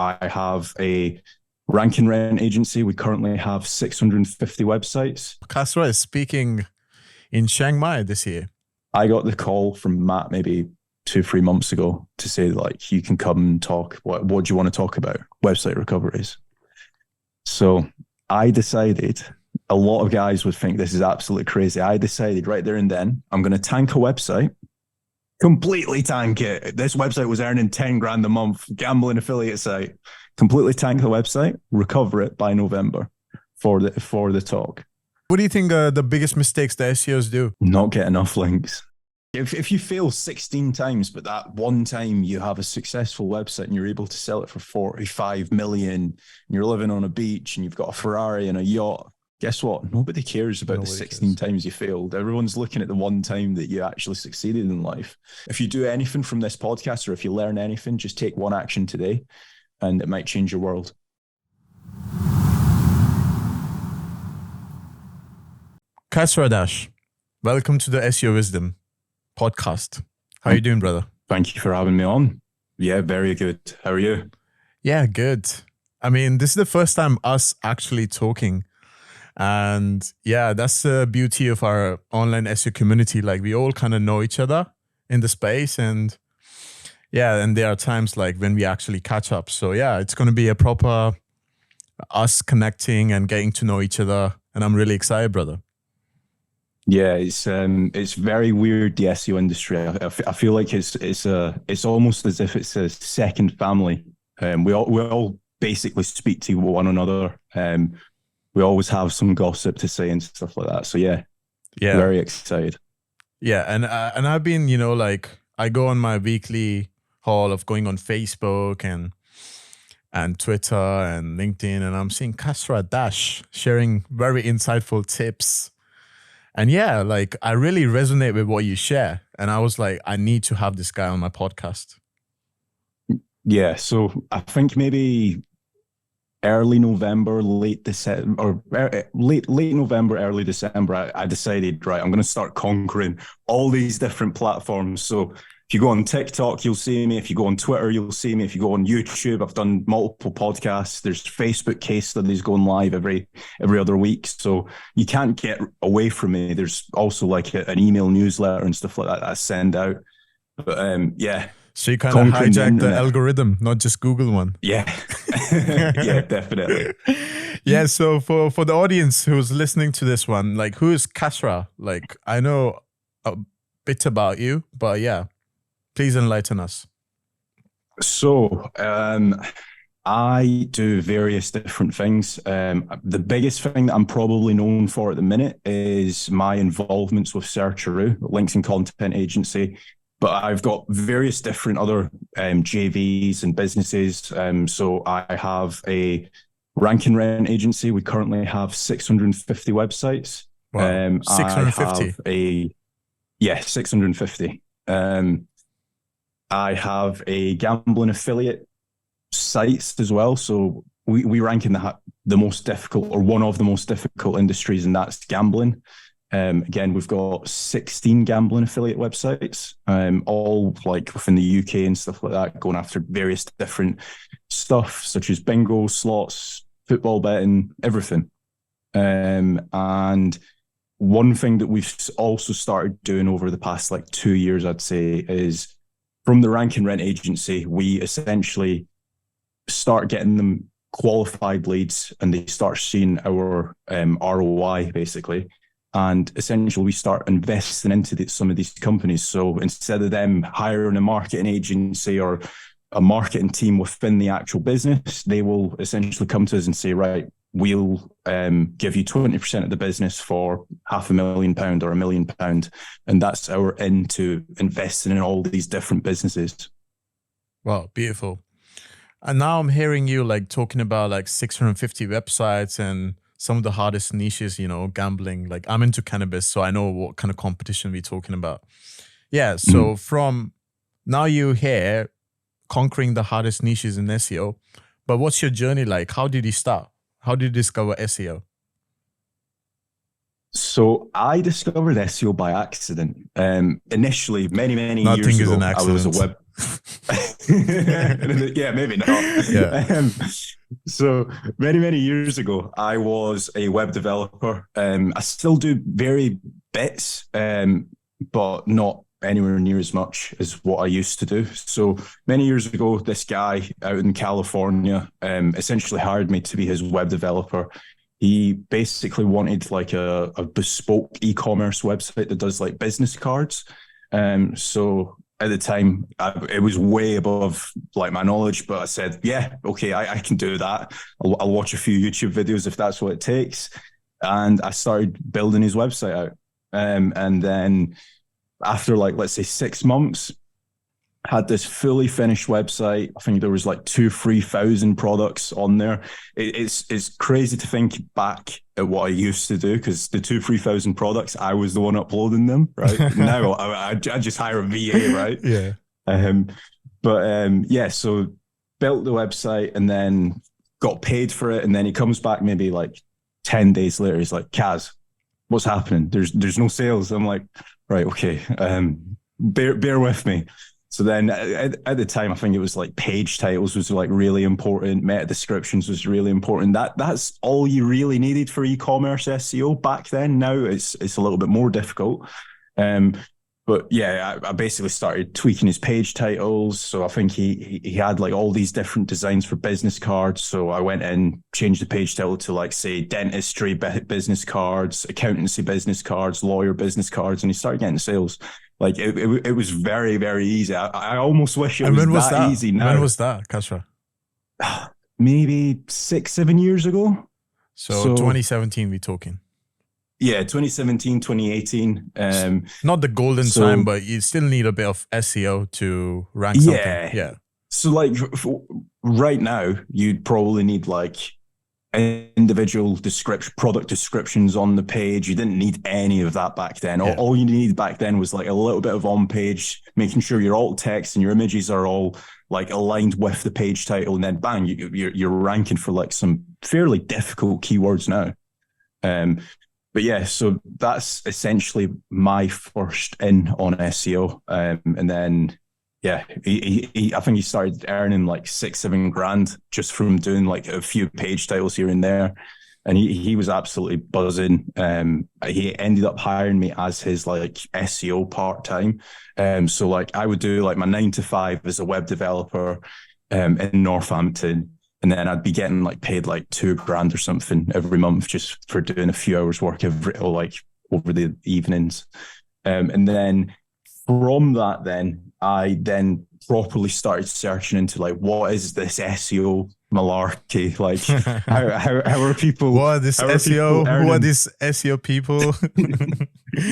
I have a rank and rent agency. We currently have 650 websites. Kasra is speaking in Chiang Mai this year. I got the call from Matt maybe 2-3 months ago to say, like, you can come and talk. What do you want to talk about? Website recoveries. So I decided, a lot of guys would think this is absolutely crazy. I decided right there and then, I'm going to tank a website, completely tank it. This website was earning 10 grand a month, gambling affiliate site, completely tank the website, recover it by November for the talk. What do you think the biggest mistakes the SEOs do? Not get enough links. If you fail 16 times, but that one time you have a successful website and you're able to sell it for 45 million, and you're living on a beach and you've got a Ferrari and a yacht, guess what? Nobody cares about the 16 times you failed. Everyone's looking at the one time that you actually succeeded in life. If you do anything from this podcast, or if you learn anything, just take one action today and it might change your world. Kasra Dash, welcome to the SEO Wisdom Podcast. How are you doing, brother? Thank you for having me on. Yeah, very good. How are you? Yeah, good. I mean, this is the first time us actually talking. And yeah, that's the beauty of our online SEO community. Like, we all kind of know each other in the space. And yeah, and there are times like when we actually catch up. So yeah, it's going to be a proper us connecting and getting to know each other. And I'm really excited, brother. Yeah, it's very weird, the SEO industry. I feel like it's almost as if it's a second family. We all basically speak to one another. We always have some gossip to say and stuff like that. So yeah, very excited. Yeah, and I've been, like, I go on my weekly haul of going on Facebook and Twitter and LinkedIn, and I'm seeing Kasra Dash sharing very insightful tips. And yeah, like, I really resonate with what you share. And I was like, I need to have this guy on my podcast. Yeah, so I think maybe early November, late December, or late November, early December, I decided, right, I'm going to start conquering all these different platforms. So if you go on TikTok, you'll see me. If you go on Twitter, you'll see me. If you go on YouTube, I've done multiple podcasts. There's Facebook case studies going live every other week. So you can't get away from me. There's also like an email newsletter and stuff like that I send out. But yeah. So you kind of hijack the algorithm, not just Google one. Yeah. Yeah, definitely. Yeah. So for the audience who's listening to this one, like, who is Kasra? Like, I know a bit about you, but yeah, please enlighten us. So I do various different things. The biggest thing that I'm probably known for at the minute is my involvements with Searcheroo, links and content agency. But I've got various different other JVs and businesses. So I have a rank and rent agency. We currently have 650 websites. Wow. 650? 650. I have a gambling affiliate sites as well. So we rank in the most difficult, or one of the most difficult industries, and that's gambling. Again, we've got 16 gambling affiliate websites, all like within the UK and stuff like that, going after various different stuff such as bingo, slots, football betting, everything. And one thing that we've also started doing over the past like 2 years, I'd say, is from the rank and rent agency, we essentially start getting them qualified leads and they start seeing our ROI basically. And essentially, we start investing into some of these companies. So instead of them hiring a marketing agency or a marketing team within the actual business, they will essentially come to us and say, right, we'll give you 20% of the business for £500,000 or £1 million. And that's our end to investing in all these different businesses. Wow, beautiful. And now I'm hearing you like talking about like 650 websites and some of the hardest niches, gambling. Like, I'm into cannabis, so I know what kind of competition we're talking about. Yeah, so from now you're here conquering the hardest niches in SEO, but what's your journey like? How did you start? How did you discover SEO? So I discovered SEO by accident. Initially, many Nothing years is ago, an accident. I was a Yeah, maybe not. Yeah. So many years ago, I was a web developer. I still do very bits, but not anywhere near as much as what I used to do. So many years ago, this guy out in California essentially hired me to be his web developer. He basically wanted like a bespoke e-commerce website that does like business cards. So at the time, it was way above like my knowledge, but I said, yeah, okay, I can do that. I'll watch a few YouTube videos if that's what it takes. And I started building his website out. And then after like, let's say 6 months, had this fully finished website. I think there was like 2,000-3,000 products on there. It's crazy to think back at what I used to do, because the 2,000-3,000 products, I was the one uploading them. Right now, I just hire a VA, right? Yeah. Yeah. So built the website and then got paid for it, and then he comes back maybe like 10 days later. He's like, Kaz, what's happening? There's no sales. I'm like, right, okay. Bear with me. So then at the time, I think it was like page titles was like really important. Meta descriptions was really important. That's all you really needed for e-commerce SEO back then. Now it's a little bit more difficult. But yeah, I basically started tweaking his page titles. So I think he had like all these different designs for business cards. So I went in, changed the page title to like say dentistry business cards, accountancy business cards, lawyer business cards, and he started getting sales. Like it was very, very easy. I almost wish it was that easy now. When was that, Kasra? Maybe 6-7 years ago. So 2017 we're talking. Yeah, 2017, 2018. Not the golden time, but you still need a bit of SEO to rank something. Yeah. So like right now, you'd probably need like individual product descriptions on the page. You didn't need any of that back then. Yeah. All you needed back then was like a little bit of on page, making sure your alt text and your images are all like aligned with the page title, and then bang, you're ranking for like some fairly difficult keywords now. But yeah, so that's essentially my first in on SEO. And then, yeah, I think he started earning like 6-7 grand just from doing like a few page titles here and there. And he was absolutely buzzing. He ended up hiring me as his like SEO part-time. So like I would do like my 9 to 5 as a web developer in Northampton. And then I'd be getting like paid like 2 grand or something every month just for doing a few hours work over the evenings. And then from that, I properly started searching into like, what is this SEO malarkey? Like how are people? What are this SEO? Who are these SEO people?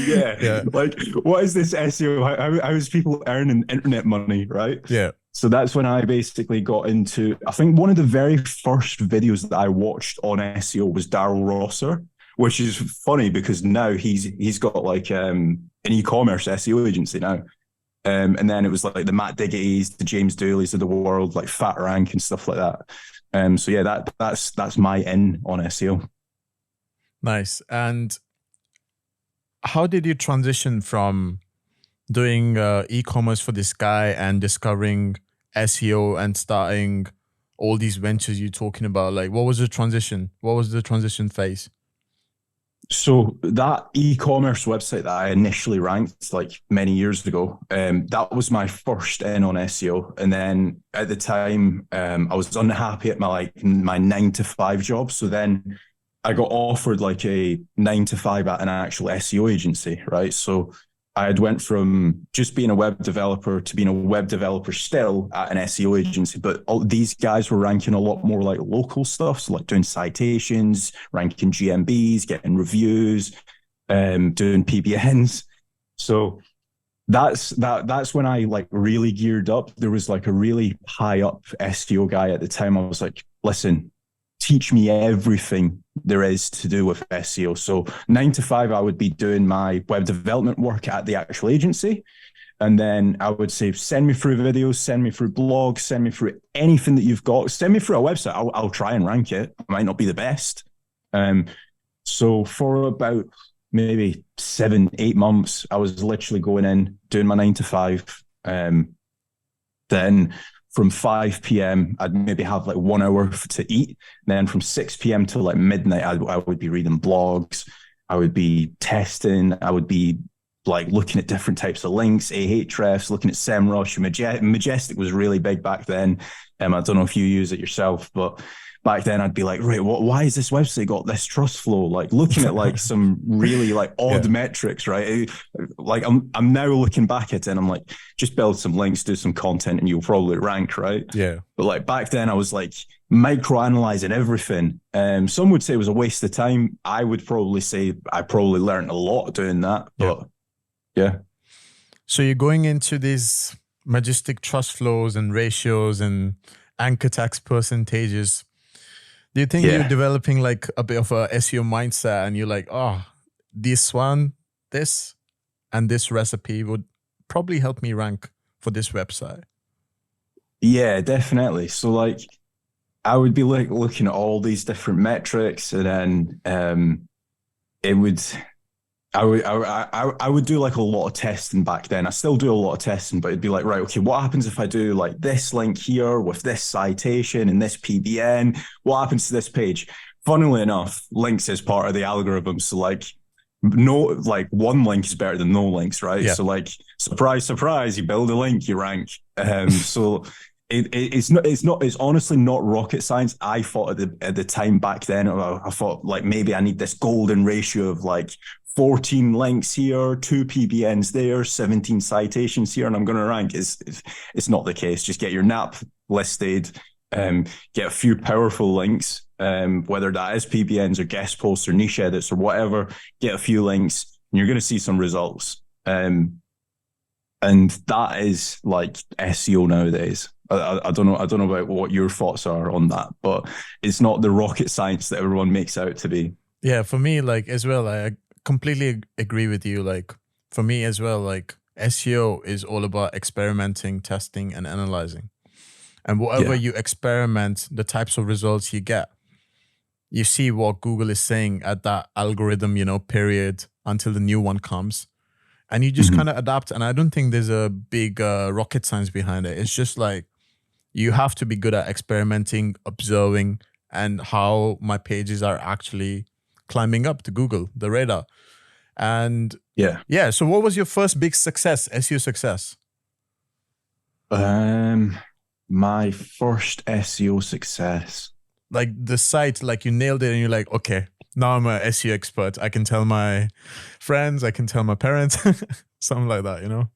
yeah. Like what is this SEO? How is people earning internet money? Right. Yeah. So that's when I basically got into, I think one of the very first videos that I watched on SEO was Daryl Rosser, which is funny because now he's got like an e-commerce SEO agency now. And then it was like the Matt Diggity's, the James Dooley's of the world, like Fat Rank and stuff like that. So yeah, that's my in on SEO. Nice. And how did you transition from doing e-commerce for this guy and discovering SEO and starting all these ventures you're talking about? Like, what was the transition? What was the transition phase? So that e-commerce website that I initially ranked like many years ago, that was my first in on SEO. And then at the time, I was unhappy at my 9 to 5 job. So then I got offered like a 9 to 5 at an actual SEO agency, right? So I had went from just being a web developer to being a web developer still at an SEO agency, but all these guys were ranking a lot more like local stuff, so like doing citations, ranking GMBs, getting reviews, doing PBNs. So that's when I like really geared up. There was like a really high up SEO guy at the time. I was like, listen, teach me everything there is to do with SEO. So 9 to 5, I would be doing my web development work at the actual agency. And then I would say, send me through videos, send me through blogs, send me through anything that you've got. Send me through a website. I'll try and rank it. I might not be the best. So for about maybe 7-8 months, I was literally going in, doing my 9 to 5. Then from 5 p.m., I'd maybe have like 1 hour to eat. Then from 6 p.m. to like midnight, I would be reading blogs. I would be testing. I would be like looking at different types of links, Ahrefs, looking at SEMrush. Majestic was really big back then. I don't know if you use it yourself, but back then I'd be like, right, why is this website got this trust flow? Like looking at like some really like odd metrics, right? Like I'm now looking back at it and I'm like, just build some links, do some content and you'll probably rank, right? Yeah. But like back then I was like micro-analyzing everything. Some would say it was a waste of time. I would probably say I probably learned a lot doing that, but yeah. So you're going into these majestic trust flows and ratios and anchor tax percentages. Do you think you're developing like a bit of a SEO mindset and you're like, oh, this and this recipe would probably help me rank for this website? Yeah, definitely. So like I would be like looking at all these different metrics and then I would do like a lot of testing back then. I still do a lot of testing, but it'd be like, right, okay, what happens if I do like this link here with this citation and this PBN? What happens to this page? Funnily enough, links is part of the algorithm. So like one link is better than no links, right? Yeah. So like, surprise, surprise, you build a link, you rank. So it's honestly not rocket science. I thought at the time back then, I thought like maybe I need this golden ratio of like 14 links here, 2 PBNs there, 17 citations here, and I'm going to rank. It's not the case. Just get your NAP listed, get a few powerful links, whether that is PBNs or guest posts or niche edits or whatever, get a few links, and you're going to see some results. And that is like SEO nowadays. I don't know about what your thoughts are on that, but it's not the rocket science that everyone makes out to be. Yeah, for me, like as well, I completely agree with you. Like for me as well, like SEO is all about experimenting, testing, and analyzing. And whatever you experiment, the types of results you get, you see what Google is saying at that algorithm, period until the new one comes. And you just kind of adapt. And I don't think there's a big rocket science behind it. It's just like you have to be good at experimenting, observing, and how my pages are actually climbing up to Google, the radar. And so what was your first big success, SEO success? My first SEO success. Like the site, like you nailed it and you're like, okay, now I'm an SEO expert. I can tell my friends, I can tell my parents, something like that,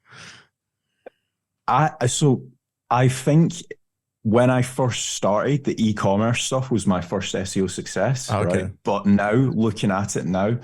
I think when I first started, the e-commerce stuff was my first SEO success, right? But now, looking at it now,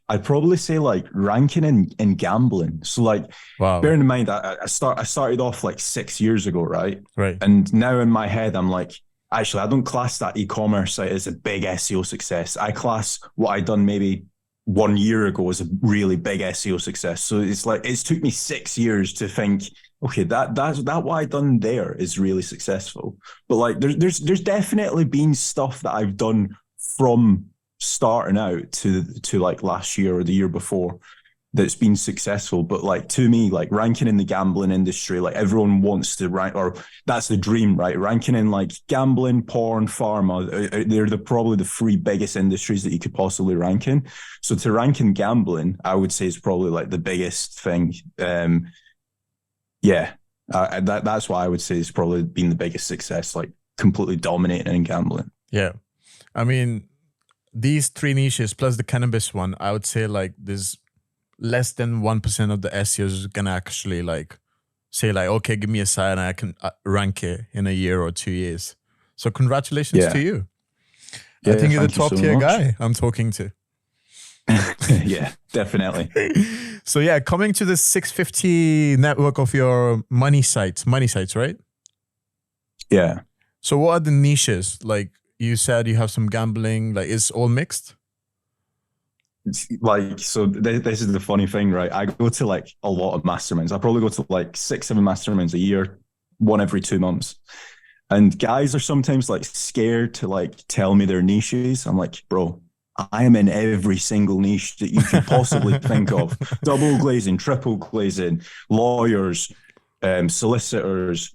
I'd probably say like ranking in gambling. So like, bearing in mind, I started off like 6 years ago, right? Right. And now in my head, I'm like, actually, I don't class that e-commerce site as a big SEO success. I class what I done maybe 1 year ago as a really big SEO success. So it's like, it's took me 6 years to think, okay, that's what I done there is really successful. But like, there's definitely been stuff that I've done from starting out to like last year or the year before that's been successful. But like to me, like ranking in the gambling industry, like everyone wants to rank, or that's the dream, right? Ranking in like gambling, porn, pharma, they're probably the 3 biggest industries that you could possibly rank in. So to rank in gambling, I would say is probably like the biggest thing. That's why I would say it's probably been the biggest success, like completely dominating in gambling. Yeah. I mean, these 3 niches plus the cannabis one, I would say like there's less than 1% of the SEOs gonna actually like say like, okay, give me a site and I can rank it in a year or 2 years. So congratulations to you. I think you're the top tier guy I'm talking to. Yeah, definitely. So yeah, coming to the 650 network of your money sites, right? Yeah. So what are the niches? Like you said, you have some gambling, like it's all mixed? Like, so this is the funny thing, right? I go to like a lot of masterminds. I probably go to like 6-7 masterminds a year, one every 2 months. And guys are sometimes like scared to like tell me their niches. I'm like, bro, I am in every single niche that you could possibly think of. Double glazing, triple glazing, lawyers, solicitors,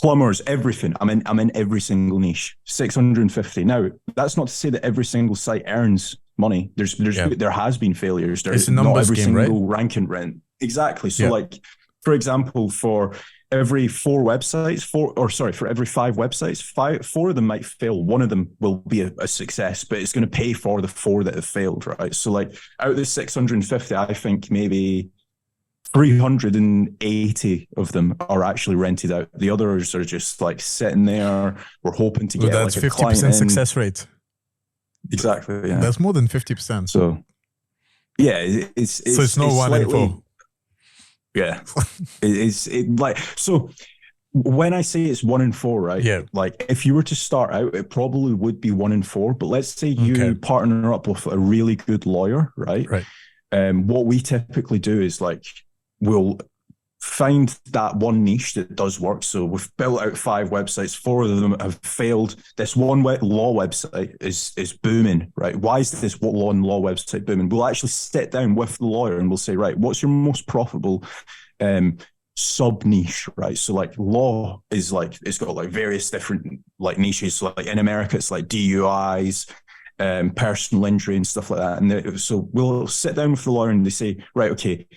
plumbers, everything. I'm in every single niche. 650. Now, that's not to say that every single site earns money. There has been failures. It's a not numbers every game, single right? rank and rent. Exactly. So like, for example, for every for every 5 websites, 4 of them might fail. One of them will be a success, but it's going to pay for the 4 that have failed, right? So like out of the 650, I think maybe 380 of them are actually rented out. The others are just like sitting there. We're hoping to get that's like a 50% success rate. Exactly. Yeah. That's more than 50%. So yeah, it's no 1 in 4. Yeah. So when I say it's 1 in 4, right? Yeah. Like if you were to start out, it probably would be 1 in 4. But let's say you partner up with a really good lawyer, right? Right. What we typically do is like we'll find that one niche that does work. So we've built out 5 websites, 4 of them have failed. This one law website is booming, right? Why is this law website booming? We'll actually sit down with the lawyer and we'll say, right, what's your most profitable sub niche, right? So like law is like, it's got like various different like niches. So like in America, it's like DUIs, personal injury and stuff like that. And so we'll sit down with the lawyer and they say, right, okay,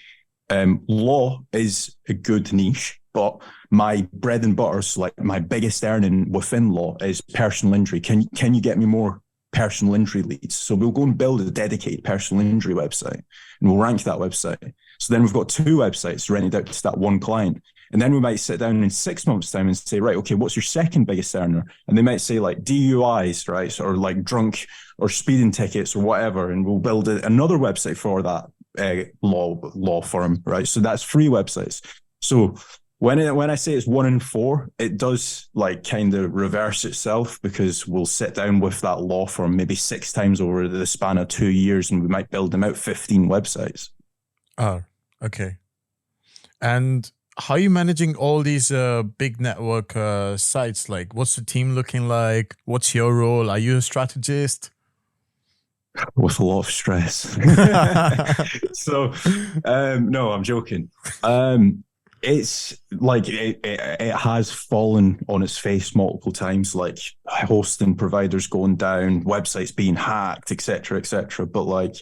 law is a good niche, but my bread and butter, so like my biggest earning within law is personal injury. Can you get me more personal injury leads? So we'll go and build a dedicated personal injury website and we'll rank that website. So then we've got 2 websites rented out to that one client. And then we might sit down in 6 months' time and say, right, okay, what's your second biggest earner? And they might say like DUIs, right? Or like drunk or speeding tickets or whatever. And we'll build another website for that law firm, right? So that's 3 websites. So when I say it's 1 in 4, it does like kind of reverse itself because we'll sit down with that law firm maybe 6 times over the span of 2 years and we might build them out 15 websites. Oh, okay. And how are you managing all these big network sites? Like, what's the team looking like? What's your role? Are you a strategist? With a lot of stress. So, no, I'm joking. It's like it has fallen on its face multiple times, like hosting providers going down, websites being hacked, etc., etc. But like,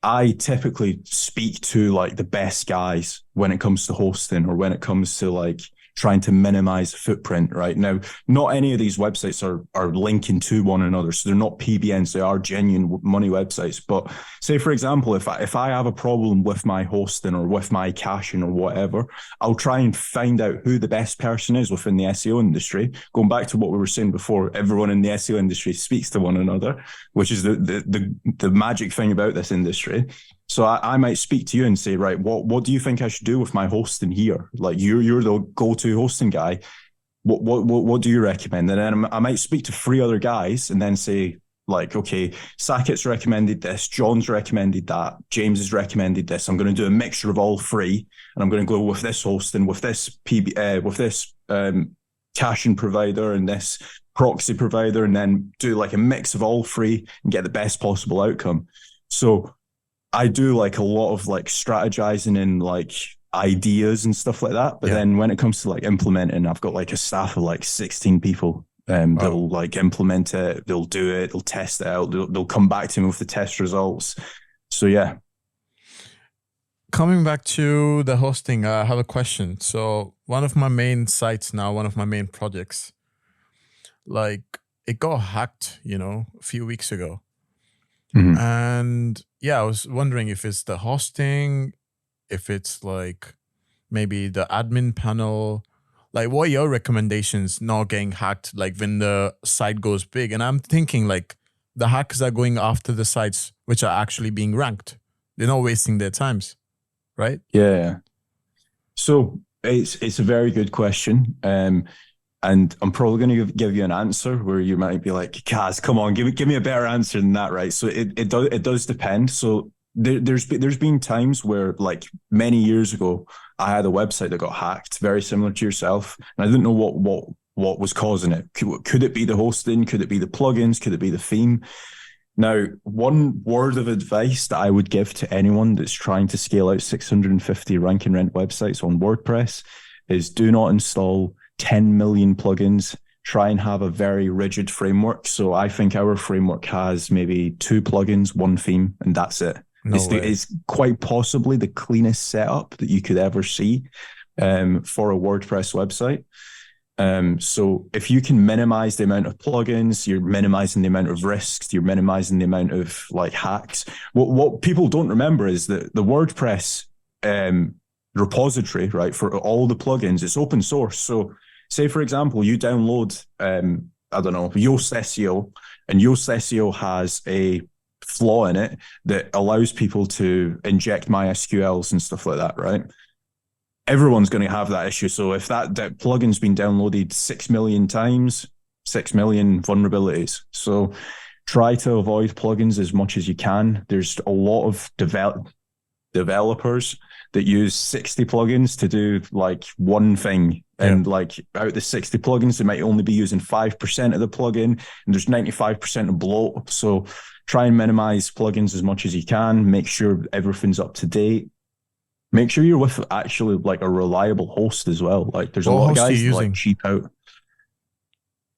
I typically speak to like the best guys when it comes to hosting or when it comes to like trying to minimize footprint. Right now, not any of these websites are linking to one another, so they're not PBNs. They are genuine money websites. But say, for example, if I have a problem with my hosting or with my caching or whatever, I'll try and find out who the best person is within the SEO industry. Going back to what we were saying before, everyone in the SEO industry speaks to one another, which is the magic thing about this industry. So I might speak to you and say, right, what do you think I should do with my hosting here? Like you're the go-to hosting guy. What do you recommend? And then I might speak to 3 other guys and then say, like, okay, Saket's recommended this, John's recommended that, James has recommended this. I'm going to do a mixture of all 3, and I'm going to go with this hosting, with this caching provider and this proxy provider, and then do like a mix of all 3 and get the best possible outcome. So I do like a lot of like strategizing and like ideas and stuff like that. But then when it comes to like implementing, I've got like a staff of like 16 people that'll like implement it. They'll do it. They'll test it out. They'll come back to me with the test results. So yeah. Coming back to the hosting, I have a question. So one of my main sites now, one of my main projects, like it got hacked, a few weeks ago. Mm-hmm. And yeah, I was wondering if it's the hosting, if it's like maybe the admin panel, like what are your recommendations not getting hacked, like when the site goes big? And I'm thinking like the hackers are going after the sites which are actually being ranked. They're not wasting their times, right? Yeah. So it's a very good question. And I'm probably going to give you an answer where you might be like, Kaz, come on, give me a better answer than that, right? So it does depend. So there's been times where, like many years ago, I had a website that got hacked, very similar to yourself, and I didn't know what was causing it. Could it be the hosting? Could it be the plugins? Could it be the theme? Now, one word of advice that I would give to anyone that's trying to scale out 650 rank and rent websites on WordPress is do not install 10 million plugins, try and have a very rigid framework. So I think our framework has maybe 2 plugins, 1 theme, and that's it. It's quite possibly the cleanest setup that you could ever see for a WordPress website. So if you can minimize the amount of plugins, you're minimizing the amount of risks, you're minimizing the amount of like hacks. What people don't remember is that the WordPress repository, right, for all the plugins, it's open source. So say, for example, you download, I don't know, Yoast SEO, and Yoast SEO has a flaw in it that allows people to inject MySQLs and stuff like that, right? Everyone's going to have that issue. So if that plugin's been downloaded 6 million times, 6 million vulnerabilities. So try to avoid plugins as much as you can. There's a lot of developers that use 60 plugins to do like one thing. And like out of the 60 plugins, they might only be using 5% of the plugin, and there's 95% of bloat. So try and minimize plugins as much as you can. Make sure everything's up to date. Make sure you're with actually like a reliable host as well. Like there's a lot of guys that like cheap out.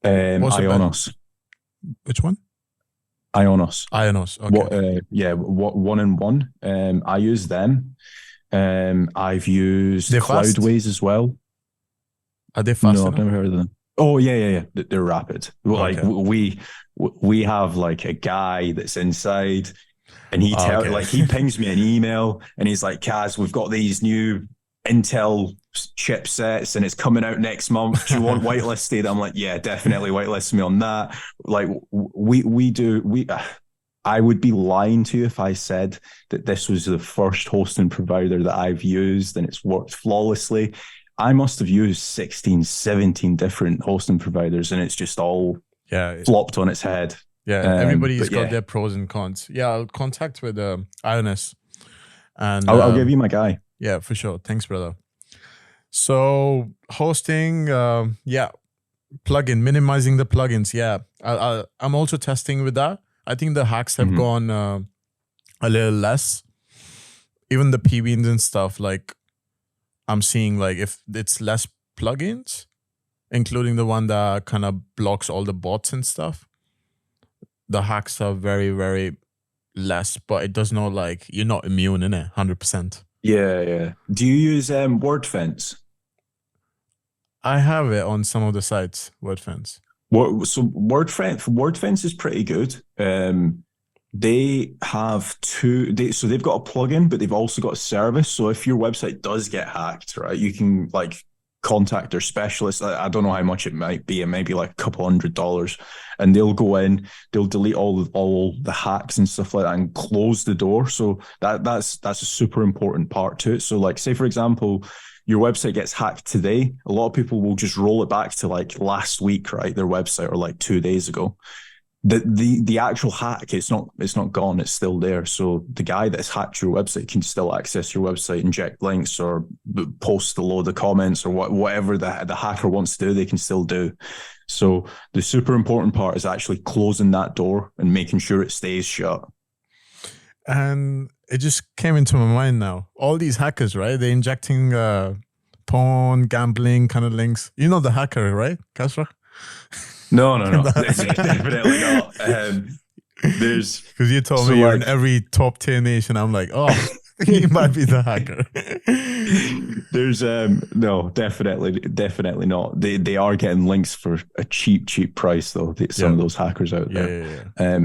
Ionos. Which one? Ionos. Okay. What 1&1. I use them. I've used Cloudways as well. Are they fast? No, I've never heard of them. Oh yeah. They're rapid. Like we have like a guy that's inside, and he he pings me an email, and he's like, "Kaz, we've got these new Intel chipsets, and it's coming out next month. Do you want whitelisted?" I'm like, "Yeah, definitely whitelist me on that." Like I would be lying to you if I said that this was the first hosting provider that I've used and it's worked flawlessly. I must have used 16, 17 different hosting providers, and it's just all flopped on its head. Yeah, everybody's got their pros and cons. Yeah, I'll contact with Ionis. And I'll give you my guy. Yeah, for sure. Thanks, brother. So hosting, plugin, minimizing the plugins. Yeah, I'm also testing with that. I think the hacks have gone a little less. Even the plugins and stuff, like I'm seeing like if it's less plugins, including the one that kind of blocks all the bots and stuff, the hacks are very, very less, but it does not like, you're not immune in it 100%. Yeah. Do you use WordFence? I have it on some of the sites, WordFence. So WordFence is pretty good. They have so they've got a plugin, but they've also got a service. So if your website does get hacked, right, you can like contact their specialist. I don't know how much it might be. It might be like a couple $100, and they'll go in, they'll delete all the hacks and stuff like that and close the door. So that's a super important part to it. So like, say for example, your website gets hacked today, a lot of people will just roll it back to like last week, right? Their website, or like 2 days ago. The actual hack, it's not gone, it's still there. So the guy that's hacked your website can still access your website, inject links, or post a load of comments, or whatever the hacker wants to do, they can still do. So the super important part is actually closing that door and making sure it stays shut. And it just came into my mind now. All these hackers, right? They're injecting porn, gambling kind of links. You know the hacker, right, Kasra? No. Definitely not. There's because you told me you're in every top tier nation. I'm like, oh, he might be the hacker. There's no, definitely not. They are getting links for a cheap price though. Some of those hackers out there. Yeah.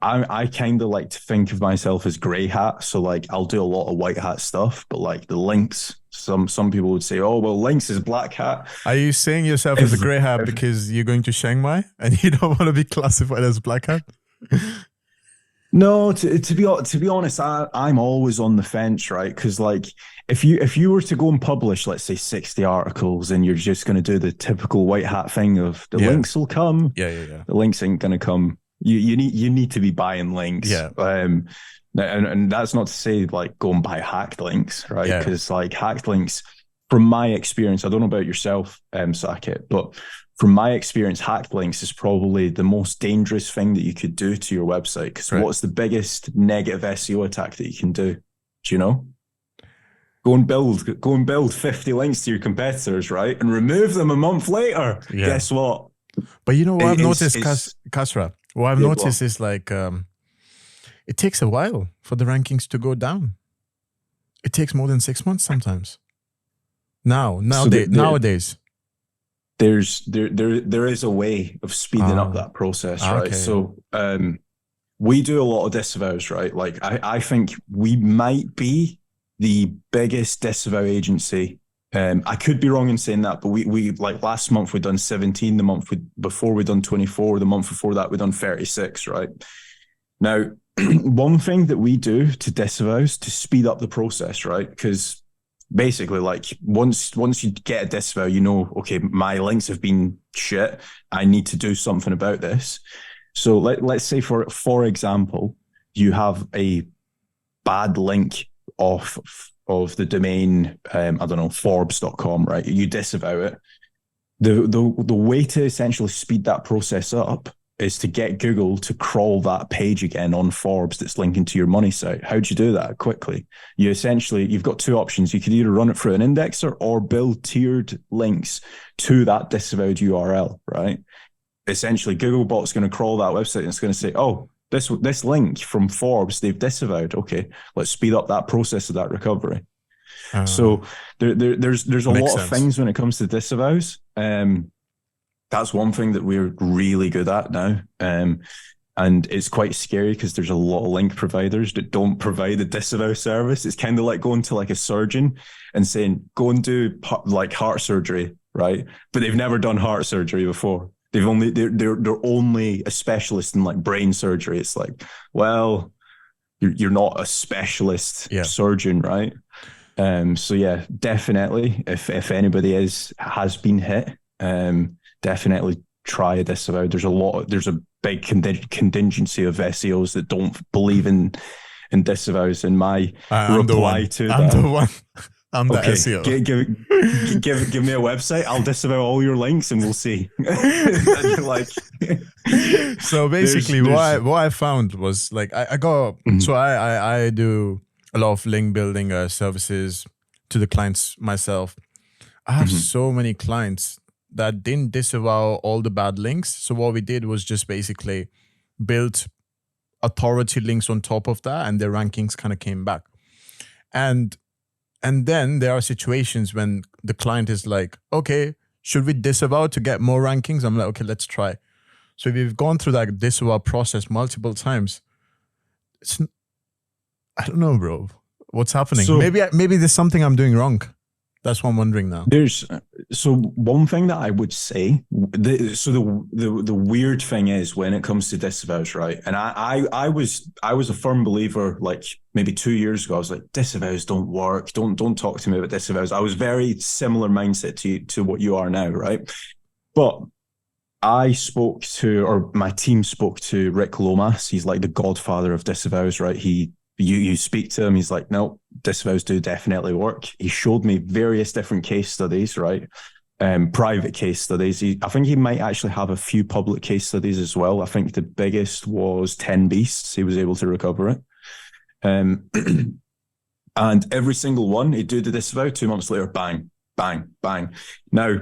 I kind of like to think of myself as grey hat. So like I'll do a lot of white hat stuff, but like the links, some people would say, oh, well, links is black hat. Are you saying yourself as a grey hat because you're going to Chiang Mai and you don't want to be classified as black hat? No, to be honest, I'm always on the fence, right? Because like if you were to go and publish, let's say 60 articles, and you're just going to do the typical white hat thing of the links will come. Yeah. The links ain't going to come. You need to be buying links. Yeah. And that's not to say like go and buy hacked links, right? Because like hacked links, from my experience, I don't know about yourself, Saket, but from my experience, hacked links is probably the most dangerous thing that you could do to your website. Because what's the biggest negative SEO attack that you can do? Do you know? Go and build 50 links to your competitors, right? And remove them a month later. Yeah. Guess what? But you know what I've noticed, Kasra? What I've noticed is like it takes a while for the rankings to go down. It takes more than 6 months sometimes. Nowadays. There is a way of speeding up that process, right? Okay. So we do a lot of disavows, right? Like I think we might be the biggest disavow agency. I could be wrong in saying that, but we like last month we done 17, the month before we done 24, the month before that we done 36, right? Now, one thing that we do to disavows to speed up the process, right? Because basically, like once you get a disavow, you know, okay, my links have been shit. I need to do something about this. So let's say for example, you have a bad link of the domain, I don't know, Forbes.com, right? You disavow it. The way to essentially speed that process up is to get Google to crawl that page again on Forbes that's linking to your money site. How do you do that quickly? You've got two options. You could either run it through an indexer or build tiered links to that disavowed URL, right? Essentially, Googlebot's going to crawl that website and it's going to say, oh, this link from Forbes, they've disavowed. Okay, let's speed up that process of that recovery. So there's a lot of things when it comes to disavows. That's one thing that we're really good at now. And it's quite scary because there's a lot of link providers that don't provide a disavow service. It's kind of like going to like a surgeon and saying, go and do like heart surgery, right? But they've never done heart surgery before. They're only a specialist in like brain surgery. It's like, well, you're not a specialist surgeon, right? So yeah, definitely. If anybody has been hit, definitely try a disavow. There's a big contingency of SEOs that don't believe in disavows. And my reply to that, I'm the one. I'm the SEO. Give me a website. I'll disavow all your links and we'll see. Like, so basically, what I found was like I got so I do a lot of link building services to the clients myself. I have so many clients that didn't disavow all the bad links. So what we did was just basically build authority links on top of that, and their rankings kind of came back. And then there are situations when the client is like, okay, should we disavow to get more rankings? I'm like, okay, let's try. So we've gone through that disavow process multiple times. I don't know, bro. What's happening? So, maybe there's something I'm doing wrong. That's what I'm wondering now. So one thing that I would say, the weird thing is when it comes to disavows, right? And I was a firm believer, like maybe 2 years ago, I was like, disavows don't work. Don't talk to me about disavows. I was very similar mindset to what you are now, right? But my team spoke to Rick Lomas. He's like the godfather of disavows, right? You speak to him, he's like, no, disavows do definitely work. He showed me various different case studies, right? Private case studies. I think he might actually have a few public case studies as well. I think the biggest was 10 Beasts. He was able to recover it. And every single one, he'd do the disavow, 2 months later, bang, bang, bang. Now,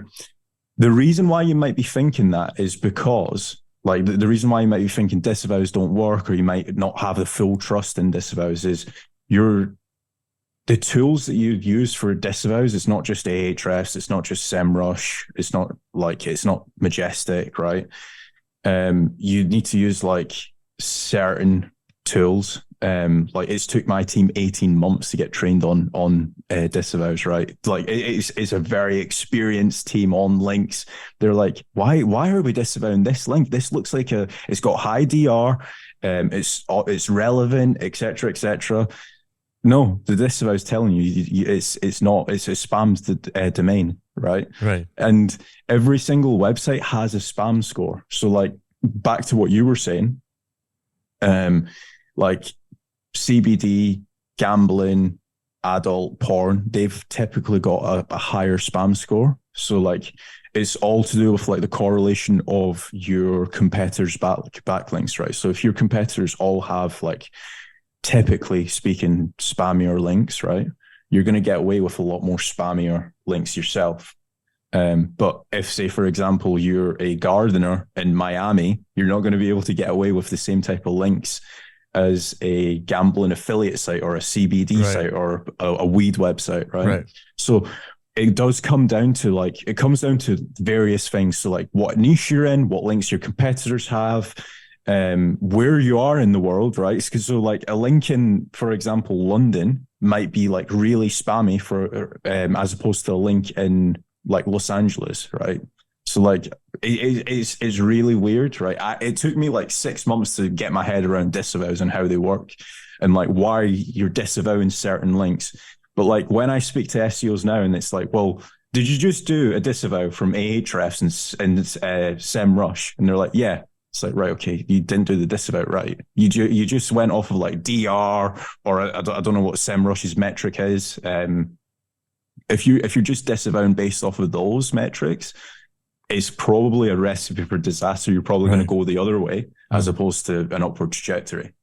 the reason why you might be thinking that is because like the reason why you might be thinking disavows don't work, or you might not have the full trust in disavows, is the tools that you use for disavows. It's not just Ahrefs, it's not just SEMrush, it's not Majestic, right? You need to use like certain tools. Like it's took my team 18 months to get trained on disavows, right? Like it's a very experienced team on links. They're like, why are we disavowing this link? This looks like it's got high DR, it's relevant, etc. No, the disavow is telling you it's not. It's a spammed domain, right? Right. And every single website has a spam score. So like back to what you were saying, like CBD, gambling, adult porn, they've typically got a higher spam score. So like it's all to do with like the correlation of your competitors' backlinks, right? So if your competitors all have like, typically speaking, spammier links, right? you're going to get away with a lot more spammier links yourself. But if, say, for example, you're a gardener in Miami, you're not going to be able to get away with the same type of links as a gambling affiliate site or a CBD site or a weed website, right? So it does come down to various things. So like what niche you're in, what links your competitors have, where you are in the world, right? So like a link in, for example, London might be like really spammy for as opposed to a link in like Los Angeles, right? So like it's really weird, right? It took me like 6 months to get my head around disavows and how they work and like why you're disavowing certain links. But like when I speak to SEOs now and it's like, well, did you just do a disavow from Ahrefs and SEMrush? And they're like, yeah. It's like, right, okay, you didn't do the disavow right. You just went off of like DR or I don't know what SEMrush's metric is. If you're just disavowing based off of those metrics, it's probably a recipe for disaster. You're probably going to go the other way as opposed to an upward trajectory.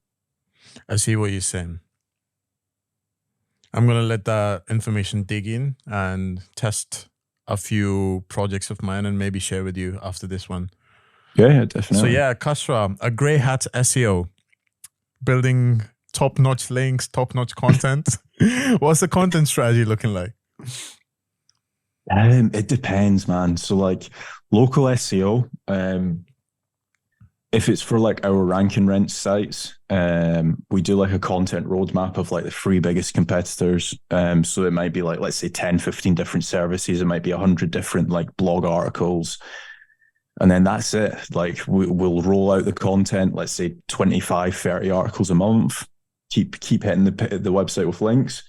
I see what you're saying. I'm going to let that information dig in and test a few projects of mine and maybe share with you after this one. Yeah, definitely. So yeah, Kasra, a grey hat SEO, building top-notch links, top-notch content. What's the content strategy looking like? It depends, man. So like local SEO, if it's for like our rank and rent sites, we do like a content roadmap of like the 3 biggest competitors. So it might be like, let's say 10, 15 different services. It might be 100 different like blog articles. And then that's it. Like we'll roll out the content, let's say 25, 30 articles a month, keep hitting the website with links.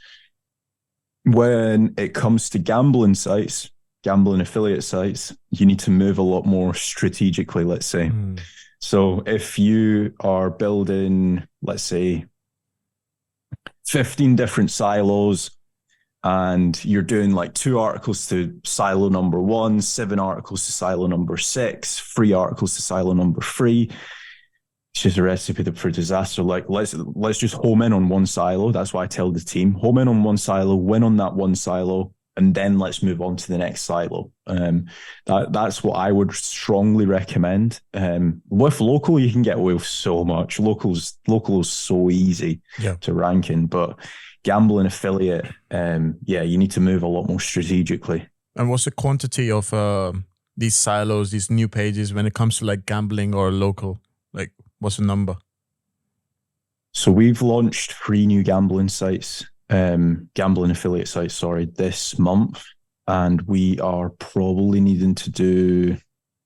When it comes to gambling sites, gambling affiliate sites, you need to move a lot more strategically, let's say. So if you are building, let's say, 15 different silos and you're doing like 2 articles to silo number 1, 7 articles to silo number 6, 3 articles to silo number 3, it's just a recipe for disaster. Like let's just home in on one silo. That's why I tell the team, home in on one silo, win on that one silo, and then let's move on to the next silo. That's what I would strongly recommend. With local, you can get away with so much. Local is so easy to rank in, but gambling affiliate, you need to move a lot more strategically. And what's the quantity of these silos, these new pages when it comes to like gambling or local? Like, what's the number? So we've launched 3 new gambling sites, gambling affiliate sites, this month. And we are probably needing to do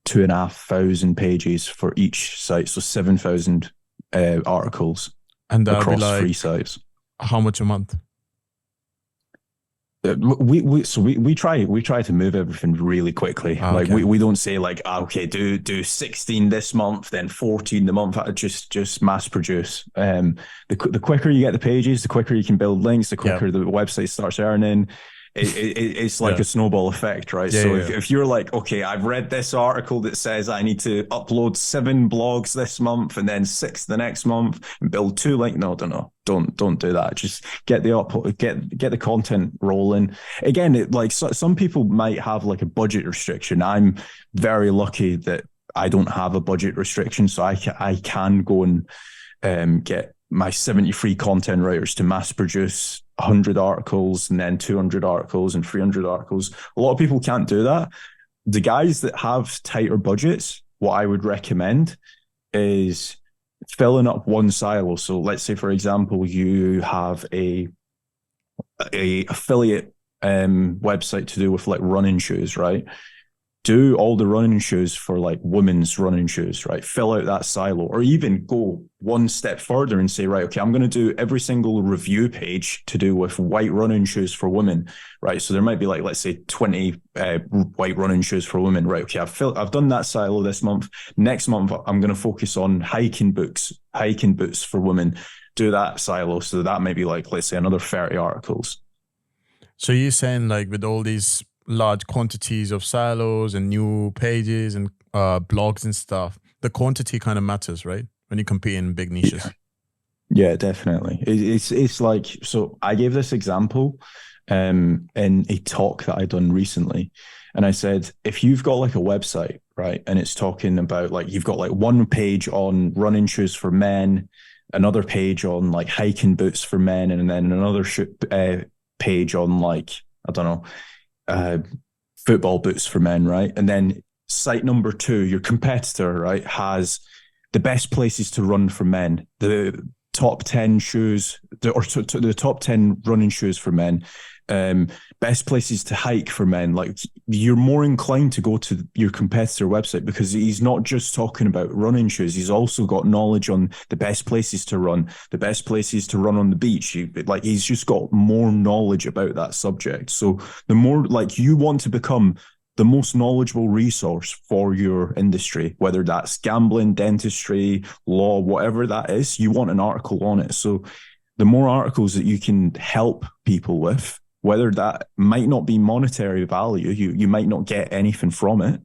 2,500 pages for each site. So 7,000 articles across like 3 sites. How much a month? We try to move everything really quickly. We don't say like, okay, do 16 this month, then 14 the month. Just mass produce. The quicker you get the pages, the quicker you can build links, the quicker the website starts earning. It's like a snowball effect, right? If you're like, okay, I've read this article that says I need to upload 7 blogs this month and then 6 the next month and build 2 links. No, don't do that. Just get the content rolling. Again, some people might have like a budget restriction. I'm very lucky that I don't have a budget restriction, so I can go and get my 73 content writers to mass produce 100 articles and then 200 articles and 300 articles. A lot of people can't do that. The guys that have tighter budgets, what I would recommend is filling up one silo. So let's say, for example, you have a affiliate website to do with like running shoes, right? Do all the running shoes for like women's running shoes, right? Fill out that silo, or even go one step further and say, right, okay, I'm going to do every single review page to do with white running shoes for women, right? So there might be like, let's say 20 white running shoes for women, right? Okay, I've done that silo this month. Next month, I'm going to focus on hiking boots for women. Do that silo. So that may be like, let's say another 30 articles. So you're saying like with all these large quantities of silos and new pages and blogs and stuff, the quantity kind of matters, right? When you compete in big niches. Yeah, definitely. It's like, so I gave this example in a talk that I done recently. And I said, if you've got like a website, right, and it's talking about like you've got like one page on running shoes for men, another page on like hiking boots for men, and then another page on like, I don't know, uh, football boots for men, right? And then site number two, your competitor, right, has the best places to run for men, the top 10 shoes, the top 10 running shoes for men, best places to hike for men. Like, you're more inclined to go to your competitor website because he's not just talking about running shoes. He's also got knowledge on the best places to run, the best places to run on the beach. Like, he's just got more knowledge about that subject. So the more like you want to become the most knowledgeable resource for your industry, whether that's gambling, dentistry, law, whatever that is, you want an article on it. So the more articles that you can help people with, whether that might not be monetary value, you might not get anything from it,